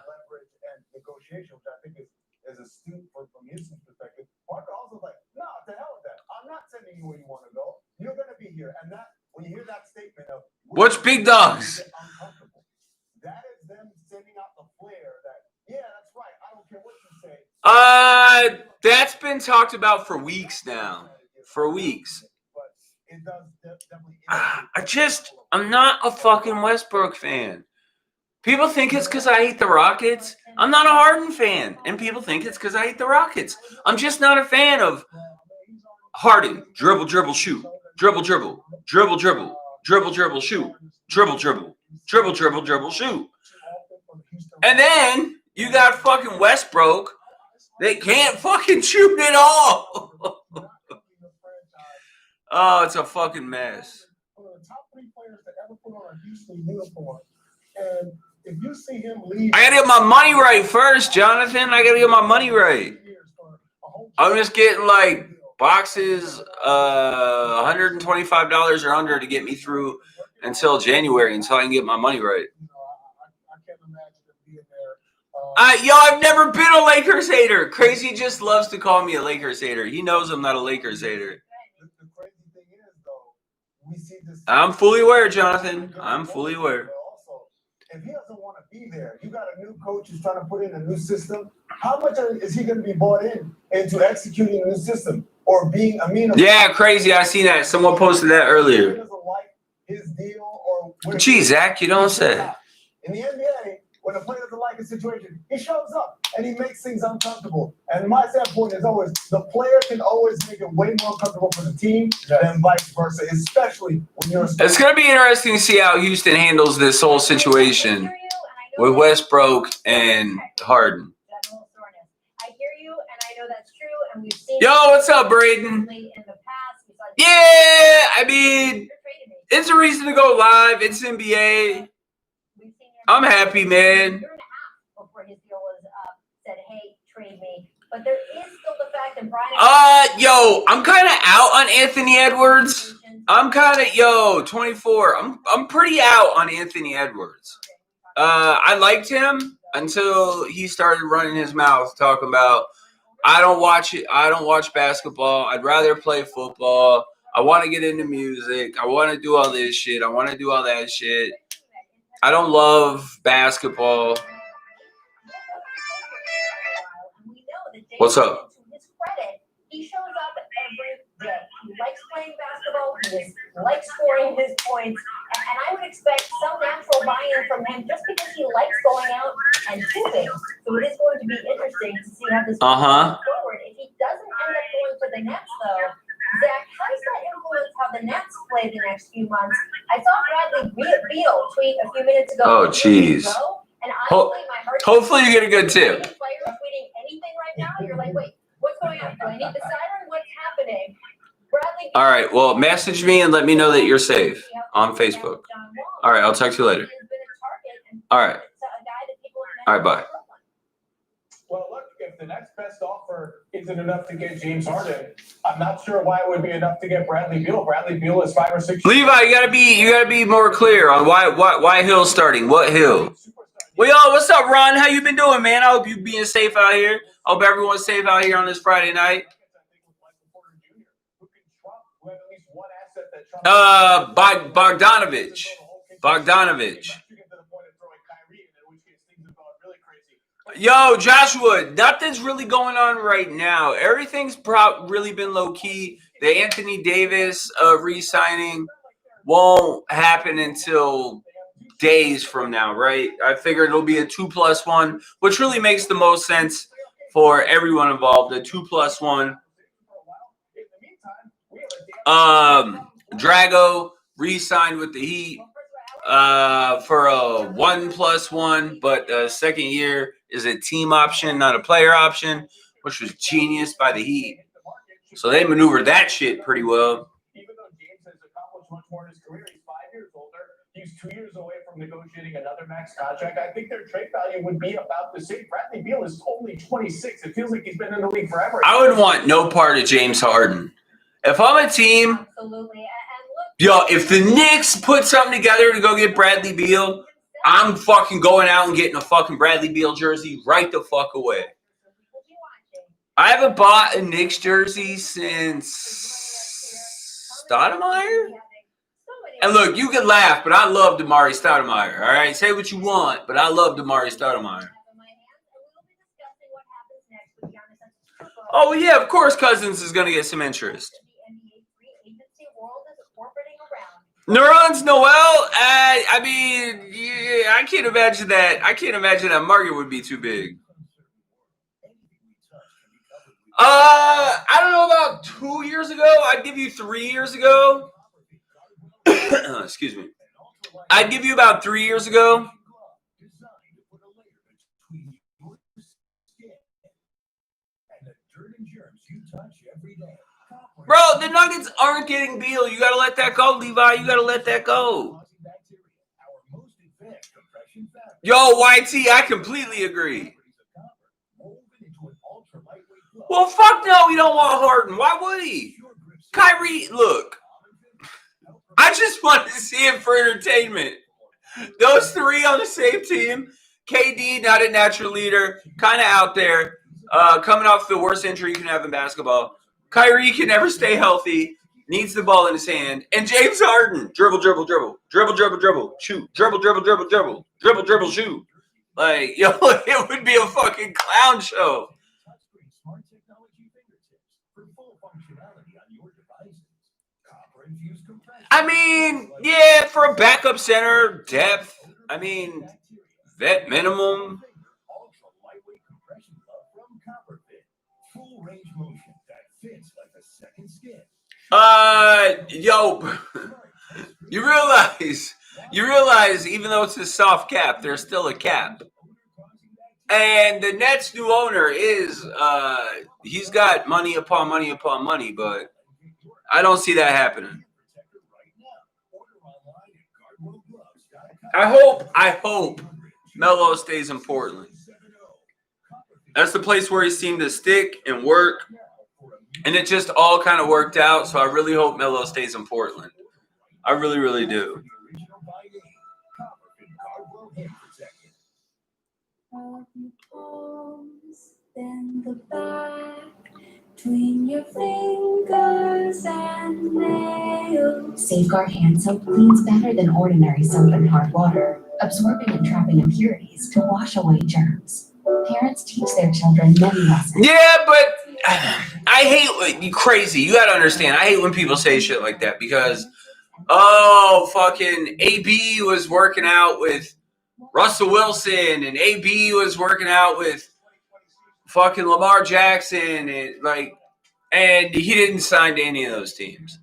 C: and negotiation, which I think is astute from Houston's perspective. Parker also like, no, to hell with that. I'm not sending you where you want to go. You're going to be here. And that when you hear that statement of
B: Which big dogs?
C: That is them sending out the flare that, yeah, that's right. I don't care what you say.
B: That's been talked about for weeks now. For weeks.
C: But it does definitely.
B: I'm not a fucking Westbrook fan. People think it's because I hate the Rockets. I'm not a Harden fan. And people think it's because I hate the Rockets. I'm just not a fan of Harden. Dribble, dribble, shoot. Dribble, dribble. Dribble, dribble. Dribble, dribble, shoot. Dribble, dribble. Dribble, dribble, dribble, shoot. And then you got fucking Westbrook. They can't fucking shoot at all. Oh, it's a fucking mess.
C: One of the top 3 players to ever put on a Houston uniform. And if you see him leave,
B: I gotta get my money right first, Jonathan. I gotta get my money right. I'm just getting like boxes, $125 or under to get me through until January, until I can get my money right.
C: I can't imagine him being there.
B: I've never been a Lakers hater. Crazy just loves to call me a Lakers hater. He knows I'm not a Lakers hater.
C: The crazy thing is, though, we see this.
B: I'm fully aware, Jonathan. I'm fully aware.
C: Also, if he doesn't want to be there, you got a new coach who's trying to put in a new system. How much is he going to be bought into executing a new system or being amenable?
B: Yeah, crazy. I seen that. Someone posted that earlier.
C: He doesn't like his deal or.
B: Gee, Zach, you don't say.
C: In the NBA, when a player doesn't like a situation, he shows up and he makes things uncomfortable. And my standpoint is always the player can always make it way more comfortable for the team than vice versa, especially when you're.
B: It's going to be interesting to see how Houston handles this whole situation with Westbrook and Harden.
A: I hear you, and I know that's true, and we've seen.
B: Yo, what's up, Braden?
A: In the past,
B: Yeah, I mean,
A: You're trading me.
B: it's a reason to go live. It's NBA.
A: We've seen your
B: I'm happy, man.
A: a year and a half before his deal was up, said, hey, trade me. But there is still the fact that Brian.
B: Yo, I'm kind of out on Anthony Edwards. I'm kind of 24. I'm pretty out on Anthony Edwards. I liked him until he started running his mouth talking about I don't watch basketball. I'd rather play football. I want to get into music. I want to do all this shit. I want to do all that shit. I don't love basketball. What's up?
A: To his credit, he shows up every day. He likes playing basketball. He likes scoring his points. And I would expect some natural buy-in from him just because he likes going out and shooting. So it is going to be interesting to see how this goes forward. If he doesn't end up going to the Nets, though, Zach, how does that influence how the Nets play the next few months? I saw Bradley Beal tweet a few minutes ago.
B: Oh, jeez.
A: And honestly, my heart.
B: Hopefully you get a good tip.
A: Players tweeting anything right now, you're like, wait, what's going on? Do I need the siren? What's happening? Bradley.
B: All right. Well, message me and let me know that you're safe on Facebook. All right. I'll talk to you later. All right. All right. Bye.
D: Well, look, if the next best offer isn't enough to get James Harden, I'm not sure why it would be enough to get Bradley Beal. Bradley Beal is 5 or 6.
B: Levi, you gotta be more clear on why Hill's starting. What Hill? Well, yo, what's up, Ron? How you been doing, man? I hope you being safe out here. I hope everyone's safe out here on this Friday night. Bogdanovich. Yo, Joshua, nothing's really going on right now. Everything's really been low key. The Anthony Davis re-signing won't happen until days from now, right? I figured it'll be a 2+1, which really makes the most sense for everyone involved. A 2+1. Drago re-signed with the Heat for a 1+1, but the second year is a team option, not a player option, which was genius by the Heat. So they maneuvered that shit pretty well.
D: Even though James has accomplished much more in his career, he's 5 years older. He's 2 years away from negotiating another max contract. I think their trade value would be about the same. Bradley Beal is only 26. It feels like he's been in the league forever.
B: I would want no part of James Harden. If I'm a team,
A: absolutely.
B: If the Knicks put something together to go get Bradley Beal, I'm fucking going out and getting a fucking Bradley Beal jersey right the fuck away. I haven't bought a Knicks jersey since Stoudemire. And look, you can laugh, but I love Damari Stoudemire. All right, say what you want, but I love Damari Stoudemire. Oh yeah, of course, Cousins is gonna get some interest. Nerlens Noel, I mean, yeah, I can't imagine that. I can't imagine that market would be too big. I don't know about 2 years ago. I'd give you 3 years ago. Excuse me. I'd give you about 3 years ago. Bro, the Nuggets aren't getting Beal. You got to let that go, Levi. You got to let that go. Yo, YT, I completely agree. Well, fuck no, we don't want Harden. Why would he? Kyrie, look. I just want to see him for entertainment. Those three on the same team. KD, not a natural leader, kind of out there, coming off the worst injury you can have in basketball. Kyrie can never stay healthy, needs the ball in his hand. And James Harden, dribble, dribble, dribble, dribble, dribble, dribble, shoot, dribble, dribble, dribble, dribble, dribble, dribble, shoot. Like, yo, it would be a fucking clown show. I mean, yeah, for a backup center, depth, I mean, vet minimum. Yo, you realize even though it's a soft cap, there's still a cap. And the Nets' new owner is, he's got money upon money upon money, but I don't see that happening. I hope Melo stays in Portland. That's the place where he seemed to stick and work. And it just all kind of worked out. So I really hope Melo stays in Portland. I really, really do.
G: Then the back between your fingers and nails. Safeguard hand soap cleans better than ordinary soap in hard water, absorbing and trapping impurities to wash away germs. Parents teach their children many lessons.
B: Yeah, but I hate you crazy. You gotta understand. I hate when people say shit like that because, fucking AB was working out with Russell Wilson and AB was working out with fucking Lamar Jackson and he didn't sign to any of those teams.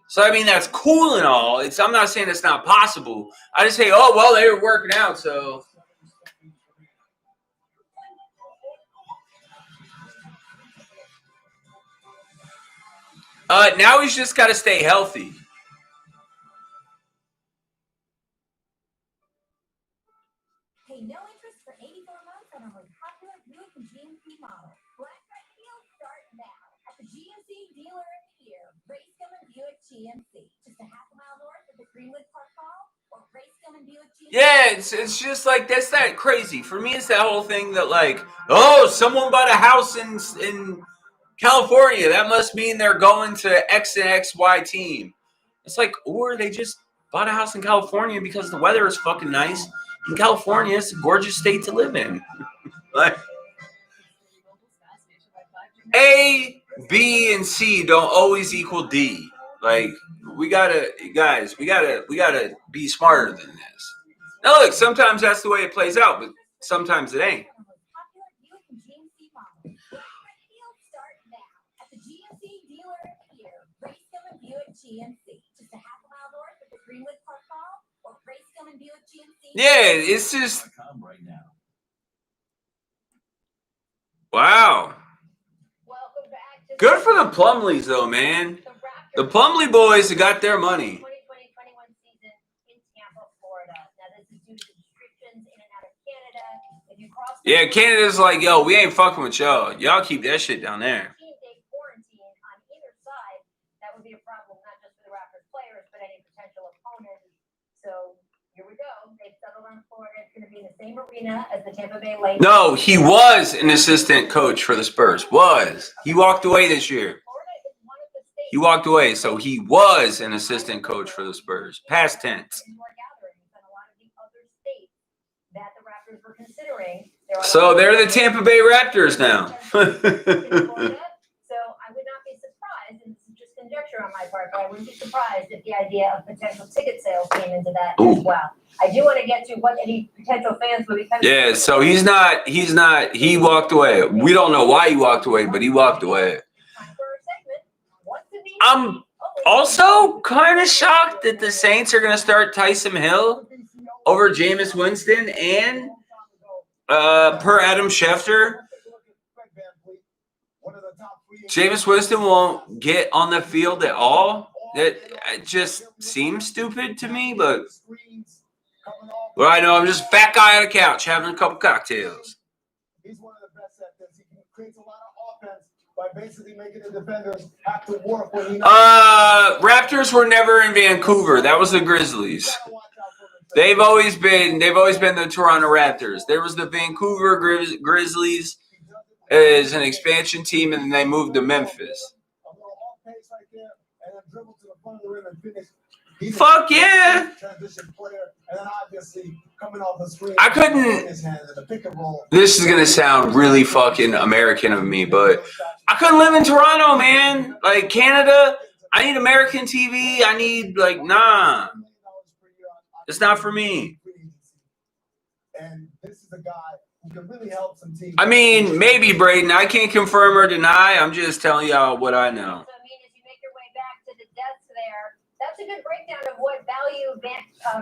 B: So I mean that's cool and all. I'm not saying it's not possible. I just say, oh well, they were working out, so. Now he's just got to stay healthy.
G: Pay no interest for 84 months on our most popular Buick and GMC model. Black Friday deals start now at the GMC dealer of the year, Racecom and Buick GMC. Just a half a mile north of the Greenwood Park Mall or Racecom and Buick GMC.
B: Yeah, it's just like that's that crazy. For me, it's that whole thing that like, oh, someone bought a house in California. That must mean they're going to X and XY team. It's like, or they just bought a house in California because the weather is fucking nice. In California, it's a gorgeous state to live in. Like, A, B, and C don't always equal D. Like, we gotta be smarter than this. Now, look, sometimes that's the way it plays out, but sometimes it ain't. Yeah, it's just wow. Good for the Plumleys, though, man. The Plumley boys have got their money.
A: 2020-21 season in Tampa, Florida. Now, this is due to restrictions in and out of Canada. If you cross
B: Yeah, Canada's like, yo, we ain't fucking with y'all. Y'all keep that shit down there.
A: 15-day quarantine on either side, that would be a problem not just for the Raptors players, but any potential opponents. So here we go. They've settled on Florida. It's going to be in the same arena as the Tampa Bay Lightning.
B: No, he was an assistant coach for the Spurs. He walked away this year. He walked away, so he was an assistant coach for the Spurs. Past tense. So they're the Tampa Bay Raptors now.
A: So I would not be surprised, and this is just conjecture on my part, but I wouldn't be surprised if the idea of potential ticket sales came into that as well. I do want to get to what any potential fans would be coming.
B: Yeah, so he walked away. We don't know why he walked away, but he walked away. I'm also kind of shocked that the Saints are going to start Taysom Hill over Jameis Winston and per Adam Schefter, Jameis Winston won't get on the field at all. It just seems stupid to me, but I know I'm just a fat guy on a couch having a couple cocktails.
C: He's one of the best at this. He creates a lot of offense by basically making the defenders have to work when he
B: Raptors were never in Vancouver. That was the Grizzlies. They've always been the Toronto Raptors. There was the Vancouver Grizzlies as an expansion team, and then they moved to Memphis. Fuck yeah! I couldn't. This is gonna sound really fucking American of me, but I couldn't live in Toronto, man. Like Canada, I need American TV. I need nah. It's not for me.
C: And this is a guy who can really help some teams.
B: I mean, maybe Braden. I can't confirm or deny. I'm just telling y'all what I know.
A: So, I mean, as you make your way back to the desk there, that's a good breakdown of what value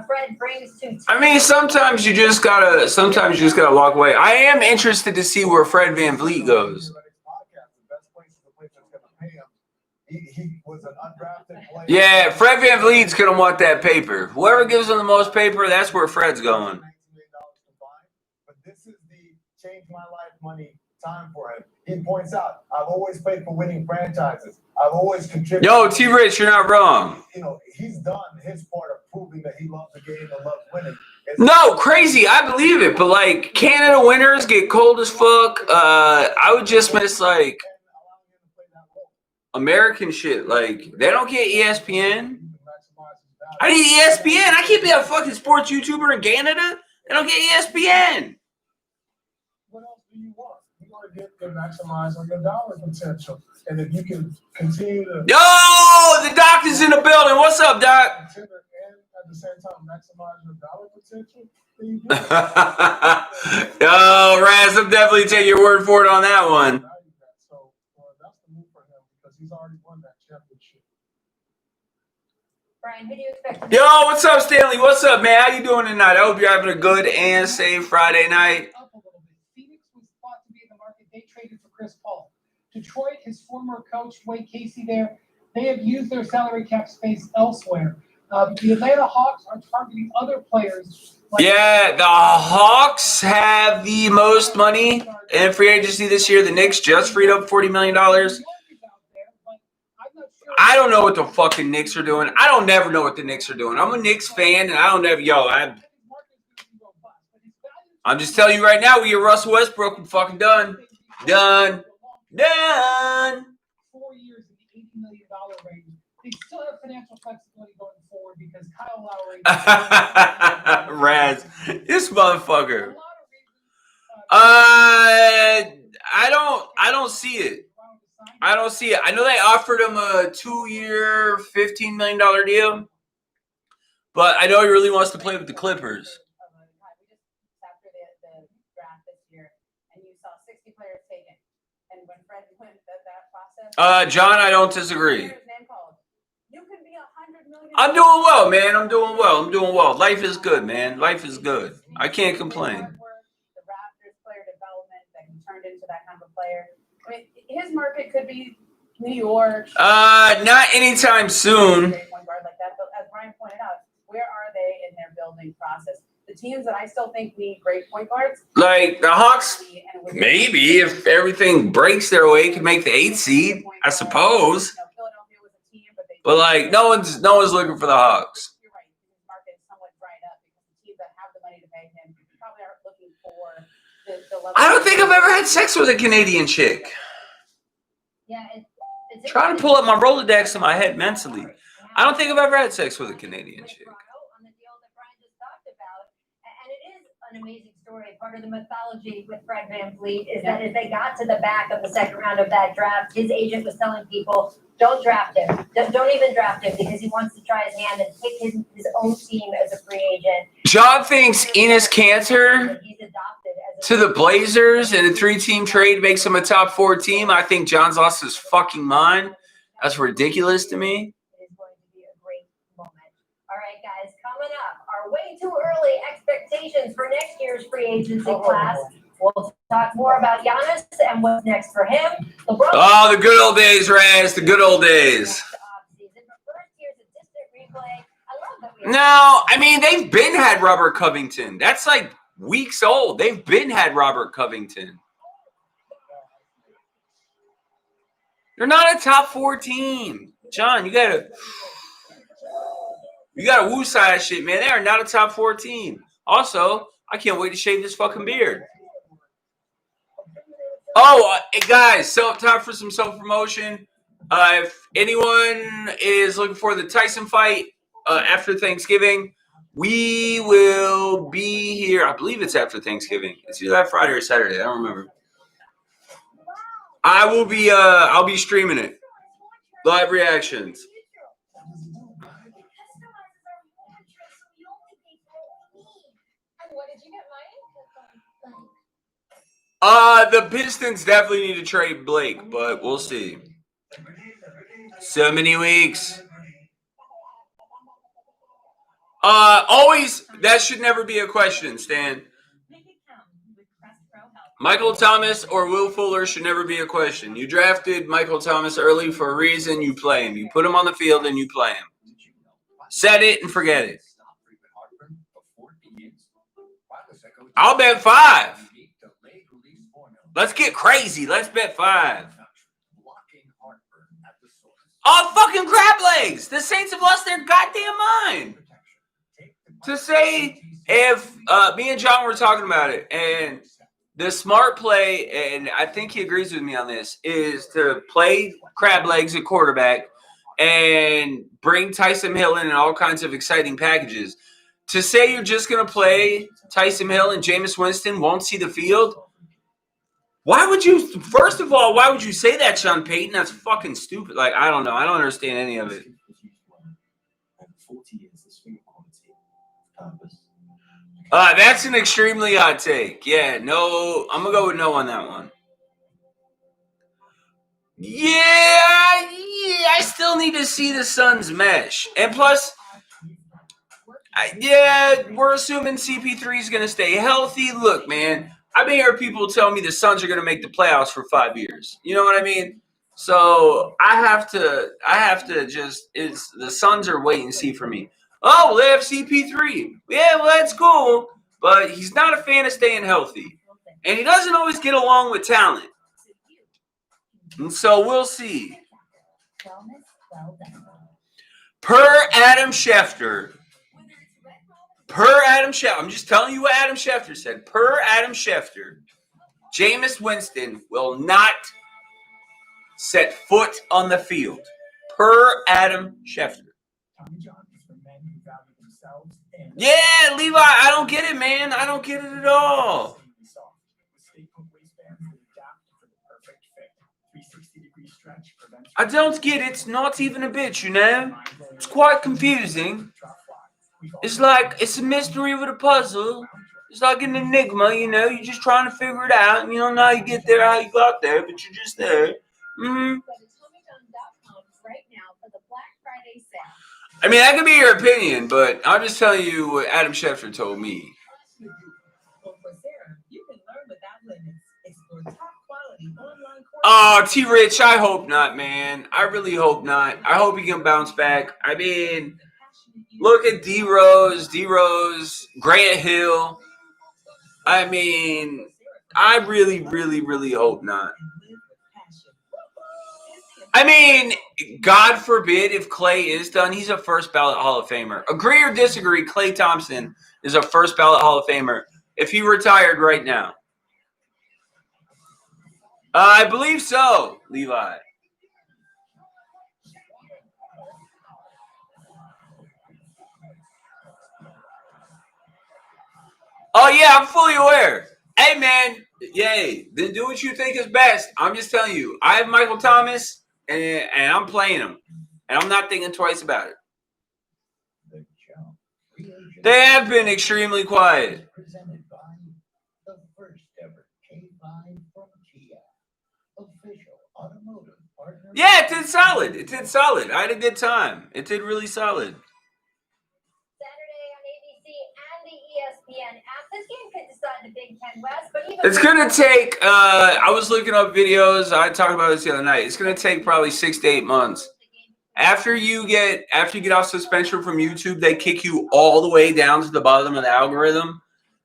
A: Fred brings to.
B: I mean, sometimes you just gotta walk away. I am interested to see where Fred VanVleet goes.
C: He was an undrafted player.
B: Yeah, Fred VanVleet's gonna want that paper. Whoever gives him the most paper, that's where Fred's going.
C: $19 million combined, but this is the change my life money time for him. He points out, I've always played for winning franchises. I've always contributed.
B: Yo, T. Rich, you're not wrong.
C: You know, he's done his part of proving that he loves the game and loves winning.
B: No, crazy. I believe it, but like Canada winters get cold as fuck. I would just miss like American shit. Like they don't get ESPN. I need ESPN. I can't be a fucking sports YouTuber in Canada. They don't get ESPN.
H: What else do you want? You want to get maximize on your dollar potential, and if you can continue to
B: Yo, the doc is in the building. What's up, doc?
H: contender and at the same time maximize your dollar potential, then you do it.
B: Yo, Raz, I'm definitely taking your word for it on that one.
H: So that's the move for him because he's already won that championship.
A: Brian, who do you expect?
B: Yo, what's up, Stanley? What's up, man? How you doing tonight? I hope you're having a good and safe Friday night.
F: Up a little bit. Phoenix was thought to be in the market. They traded for Chris Paul. Detroit, his former coach, Wade Casey there, they have used their salary cap space elsewhere. The Atlanta Hawks are targeting other players.
B: Yeah, the Hawks have the most money in free agency this year. The Knicks just freed up $40 million. I don't know what the fucking Knicks are doing. I don't never know what the Knicks are doing. I'm a Knicks fan, and I don't never, I'm just telling you right now, we get Russell Westbrook, we're fucking done. Done.
F: 4 years in the $80 million range. They still have financial flexibility going forward because Kyle Lowry.
B: Raz, this motherfucker. I don't see it. I don't see it. I know they offered him a 2-year, $15 million deal, but I know he really wants to play with the Clippers.
E: After the draft this year, and you saw 60 players taken, and when Fred went that process.
B: John, I don't disagree.
E: You could be $100 million.
B: I'm doing well, man. I'm doing well. Life is good, man. Life is good. I can't complain.
E: The Raptors player development that he turned into that kind of a player. I mean, his market could be New York.
B: Not anytime soon.
E: Point guard like that, but as Brian pointed out, where are they in their building process? The teams that I still think need great point guards,
B: like the Hawks, maybe if everything breaks their way, could make the 8th seed, I suppose.
E: Philadelphia was a team,
B: but like no one's looking for the Hawks.
E: You're right. His market is somewhat dried up because the teams that have the money to pay him probably aren't looking for the level.
B: I don't think I've ever had sex with a Canadian chick.
A: Yeah, it's
B: Trying to pull up my Rolodex in my head mentally. I don't think I've ever had sex with a Canadian chick.
A: On the deal that Brian just talked about, and it is an amazing story. Part of the mythology with Fred VanVleet is that if they got to the back of the second round of that draft, his agent was telling people, don't draft him. Don't even draft him because he wants to try his hand and pick his own team as a free agent.
B: John thinks Enes Kanter to the Blazers and a 3-team trade makes him a top 4 team. I think John's lost his fucking mind. That's ridiculous to me.
A: It is going to be a great moment. All right, guys, coming up, our way too early expectations for next year's free agency class. We'll talk more about Giannis and what's next for him. LeBron.
B: Oh, the good old days, Raz. The good old days. No, I mean, they've been had Robert Covington. That's like weeks old. They've been had Robert Covington. They're not a top 4 team. John, you gotta woo-side that shit, man. They are not a top 4 team. Also, I can't wait to shave this fucking beard. Oh, hey guys, time for some self-promotion. If anyone is looking for the Tyson fight after Thanksgiving, we will be here. I believe it's after Thanksgiving. It's either that Friday or Saturday. I don't remember. I will be. I'll be streaming it. Live reactions. The Pistons definitely need to trade Blake, but we'll see. So many weeks. Always, that should never be a question, Stan. Michael Thomas or Will Fuller should never be a question. You drafted Michael Thomas early for a reason. You play him. You put him on the field and you play him. Set it and forget it. I'll bet 5. Let's get crazy. Let's bet 5. Oh, fucking crab legs. The Saints have lost their goddamn mind. To say, if me and John were talking about it, and the smart play, and I think he agrees with me on this, is to play crab legs at quarterback and bring Taysom Hill in all kinds of exciting packages. To say you're just going to play Taysom Hill and Jameis Winston won't see the field, why would you, first of all, why would you say that, Sean Payton? That's fucking stupid. Like, I don't know. I don't understand any of it. That's an extremely hot take. Yeah, no, I'm going to go with no on that one. Yeah, I still need to see the Suns mesh. And plus, we're assuming CP3 is going to stay healthy. Look, man, I've been hearing people tell me the Suns are going to make the playoffs for 5 years. You know what I mean? So I have to just, the Suns are wait and see for me. Oh, well, they have CP3. Yeah, well, that's cool. But he's not a fan of staying healthy. And he doesn't always get along with talent. And so we'll see. Per Adam Schefter, I'm just telling you what Adam Schefter said. Per Adam Schefter, Jameis Winston will not set foot on the field. Per Adam Schefter. Yeah, Levi, I don't get it, man. I don't get it at all. I don't get it. It's not even a bit, you know? It's quite confusing. It's like, it's a mystery with a puzzle. It's like an enigma, you know? You're just trying to figure it out. And you don't know how you get there, how you got there, but you're just there. Mm-hmm. I mean, that could be your opinion, but I'm just telling you what Adam Schefter told me. Oh, T-Rich, I hope not, man. I really hope not. I hope he can bounce back. I mean, look at D-Rose, Grant Hill. I mean, I really, really, really hope not. I mean, God forbid if Clay is done, he's a first ballot Hall of Famer. Agree or disagree, Klay Thompson is a first ballot Hall of Famer if he retired right now. I believe so, Levi. Oh, yeah, I'm fully aware. Hey, man, yay. Then do what you think is best. I'm just telling you, I have Michael Thomas, and I'm playing him. And I'm not thinking twice about it. They have been extremely quiet. Yeah, it did solid. It did solid. I had a good time. It did really solid.
A: Saturday on ABC and the ESPN app. This game could decide the Big Ten West, but even
B: it's gonna take. I was looking up videos. I talked about this the other night. It's gonna take probably 6 to 8 months. After you get off suspension from YouTube, they kick you all the way down to the bottom of the algorithm,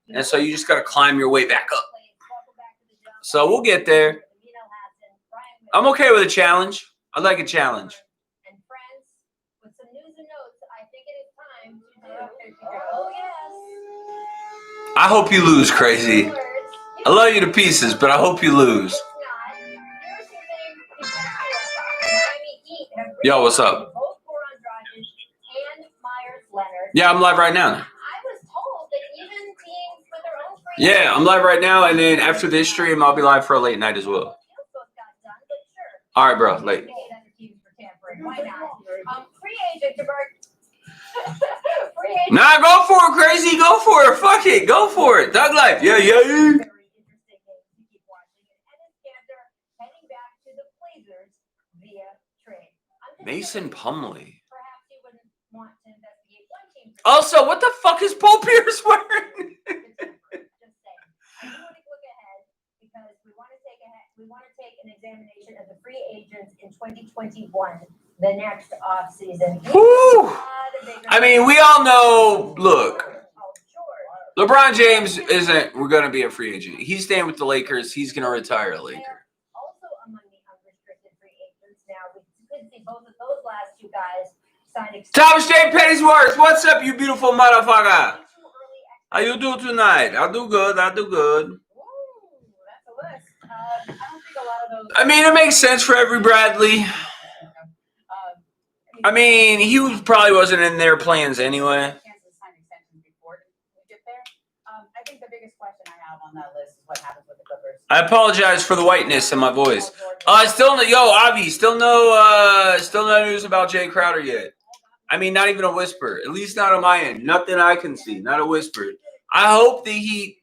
B: and so you just gotta climb your way back up. So we'll get there. I'm okay with a challenge. I like a challenge.
A: And friends, with some news and notes, I think it is time to do. Oh yes.
B: I hope you lose, Crazy. I love you to pieces, but I hope you lose. Yo, what's up? Yeah, I'm live right now.
A: I was told that even teams with their own free.
B: Yeah, I'm live right now, and then after this stream, I'll be live for a late night as well. All right, bro, late.
A: Free agent,
B: Nah, go for it, Crazy. Go for it. Fuck it. Go for it. Thug life. Yeah, yeah. Mason Plumlee. Also, what the fuck is Paul Pierce wearing?
A: take an examination of the free agents in 2021, the next offseason.
B: Whew. I mean, we all know, look, LeBron James isn't going to be a free agent. He's staying with the Lakers. He's going to retire a Laker.
A: Also among the unrestricted free agents now, we could see both of those last two guys sign
B: Thomas J. Pettisworth, what's up, you beautiful motherfucker? How you do tonight? I do good. I do good.
E: Ooh, that's a list. I don't think a lot of those.
B: I mean, it makes sense for Avery Bradley. I mean, he probably wasn't in their plans anyway.
E: Chances to sign extensions before we get there. I think the biggest question I have on that list is what happens with the Clippers.
B: I apologize for the whiteness in my voice. Still no, Avi, still no news about Jay Crowder yet. I mean, not even a whisper. At least not on my end. Nothing I can see. Not a whisper. I hope the Heat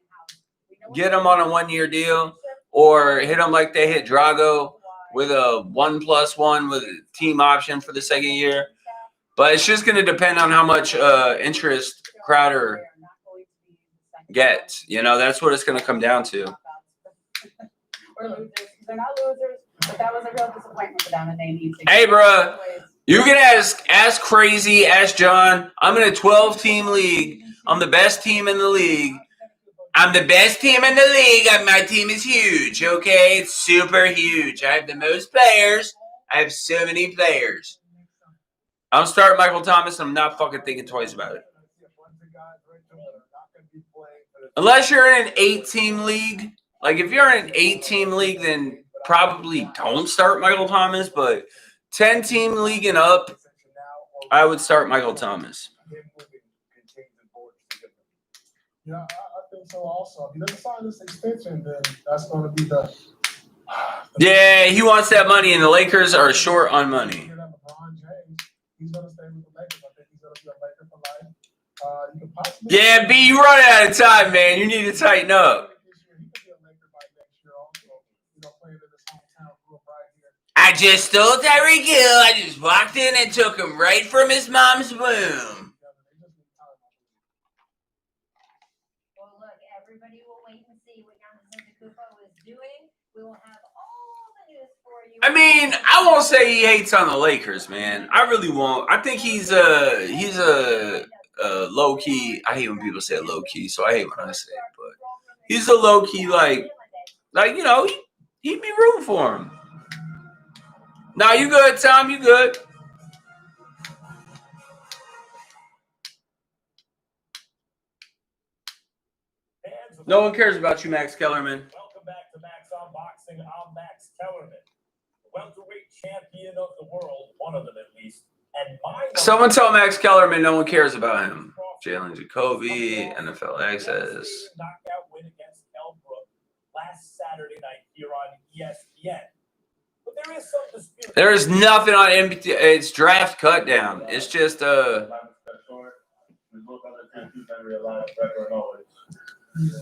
B: get him on a 1-year deal or hit him like they hit Drago with a 1+1 with a team option for the second year. But it's just going to depend on how much interest Crowder gets. You know, that's what it's going to come down to.
E: We're losers. They're not losers, but that was a real disappointment for them, and they need to.
B: Hey, bro, you can ask Crazy, ask John. I'm in a 12-team league. I'm the best team in the league. I'm the best team in the league. My team is huge, okay? It's super huge. I have the most players. I have so many players. I'm starting Michael Thomas, and I'm not fucking thinking twice about it. Unless you're in an 8-team league. Like, if you're in an 8-team league, then probably don't start Michael Thomas. But 10-team league and up, I would start Michael Thomas.
H: Yeah, I think so also. If he doesn't sign this extension, then that's going to be the
B: Yeah, he wants that money, and the Lakers are short on money.
H: LeBron James, he's going to stay with the Lakers. I think he's going to be a Laker for life. You can possibly
B: Yeah, B, you running out of time, man. You need to tighten up.
H: He could be a Laker by next year also. You know, playing in this hometown group right here.
B: I just stole Tyreek Hill. I just walked in and took him right from his mom's womb.
A: Well, look, everybody will wait and see what Giannis Antetokounmpo is doing. We will have all the news for you.
B: I mean, I won't say he hates on the Lakers, man. I really won't. I think he's a low key. I hate when people say low key, so I hate when I say it. But he's a low key, like you know, he'd be rooting for him. Nah, you good, Tom? You good? No one cares about you, Max Kellerman.
D: Welcome back to Max Unboxing. I'm Max Kellerman, welterweight champion of the world, one of them at least. And
B: Someone tell Max Kellerman no one cares about him. Jalen Jacoby, NFL Access.
D: Knockout win against Elbrook last Saturday night here on ESPN. But there is some dispute.
B: There is nothing on NBA. It's draft cut down. It's just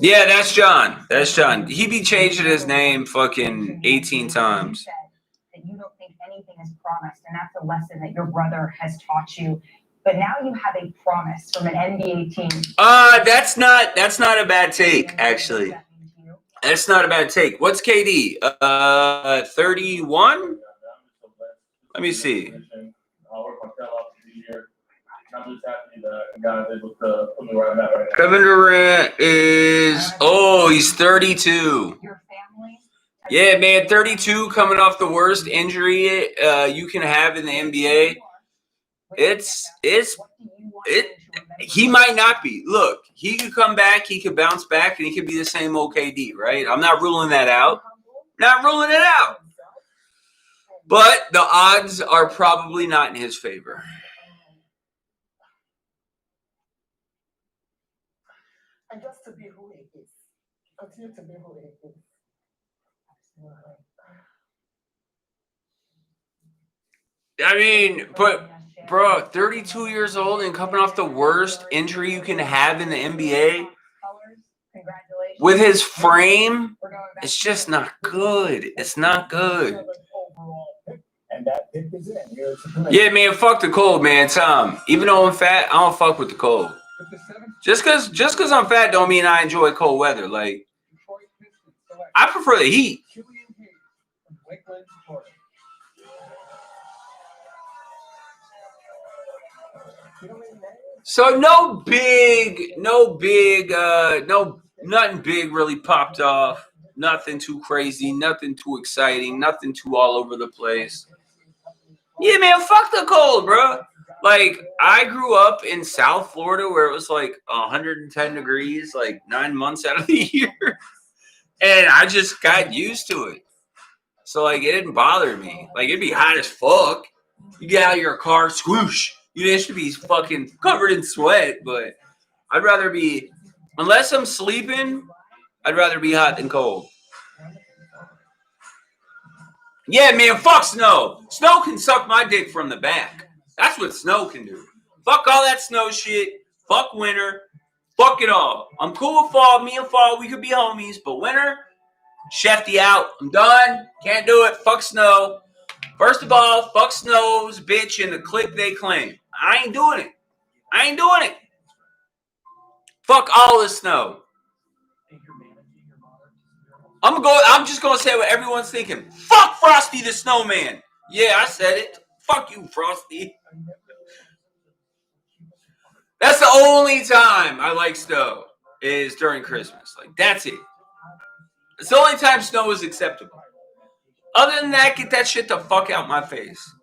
B: Yeah, that's John. That's John. He be changing his name fucking 18 times.
I: That you don't think anything is promised, and that's a lesson that your brother has taught you. But now you have a promise from an NBA team.
B: That's not a bad take, actually. That's not a bad take. What's KD? 31? Let me see. Kevin Durant is he's 32. Yeah, man, 32 coming off the worst injury you can have in the NBA. He might not be. Look, he could come back, he could bounce back, and he could be the same old KD, right? I'm not ruling that out. Not ruling it out. But the odds are probably not in his favor.
H: And just to be who he is. Continue to be who he is.
B: I mean, but, bro, 32 years old and coming off the worst injury you can have in the NBA with his frame, it's just not good. It's not good. Yeah, man, fuck the cold, man. Tom, even though I'm fat, I don't fuck with the cold. Just cause I'm fat don't mean I enjoy cold weather. Like, I prefer the heat.
H: Brooklyn, Florida.
B: So nothing big really popped off. Nothing too crazy, nothing too exciting, nothing too all over the place. Yeah, man, fuck the cold, bro. Like, I grew up in South Florida where it was like 110 degrees, like 9 months out of the year. And I just got used to it. So, like, it didn't bother me. Like, it'd be hot as fuck. You get out of your car, swoosh. You just be fucking covered in sweat, but I'd rather be, unless I'm sleeping, I'd rather be hot than cold. Yeah, man, fuck snow. Snow can suck my dick from the back. That's what snow can do. Fuck all that snow shit. Fuck winter. Fuck it all. I'm cool with fall. Me and fall, we could be homies, but winter, Shefty out. I'm done. Can't do it. Fuck snow. First of all, fuck snow's bitch and the clique they claim. I ain't doing it. I ain't doing it. Fuck all the snow. I'm just gonna say what everyone's thinking. Fuck Frosty the Snowman. Yeah, I said it. Fuck you, Frosty. That's the only time I like snow is during Christmas. Like, that's it. It's the only time snow is acceptable. Other than that, get that shit the fuck out my face.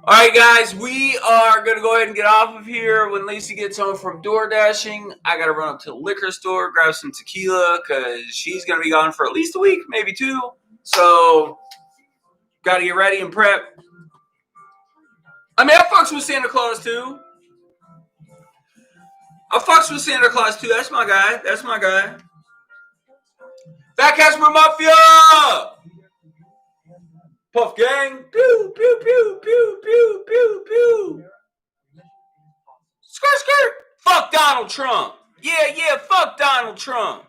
B: All right, guys, we are going to go ahead and get off of here. When Lacey gets home from door dashing, I got to run up to the liquor store, grab some tequila, because she's going to be gone for at least a week, maybe 2. So, got to get ready and prep. I mean, I fucks with Santa Claus, too. I fucks with Santa Claus, too. That's my guy. That's my guy. Fat Casper Mafia! Puff Gang. Pew, pew, pew, pew, pew, pew, pew. Skirt, skirt. Fuck Donald Trump. Yeah, fuck Donald Trump.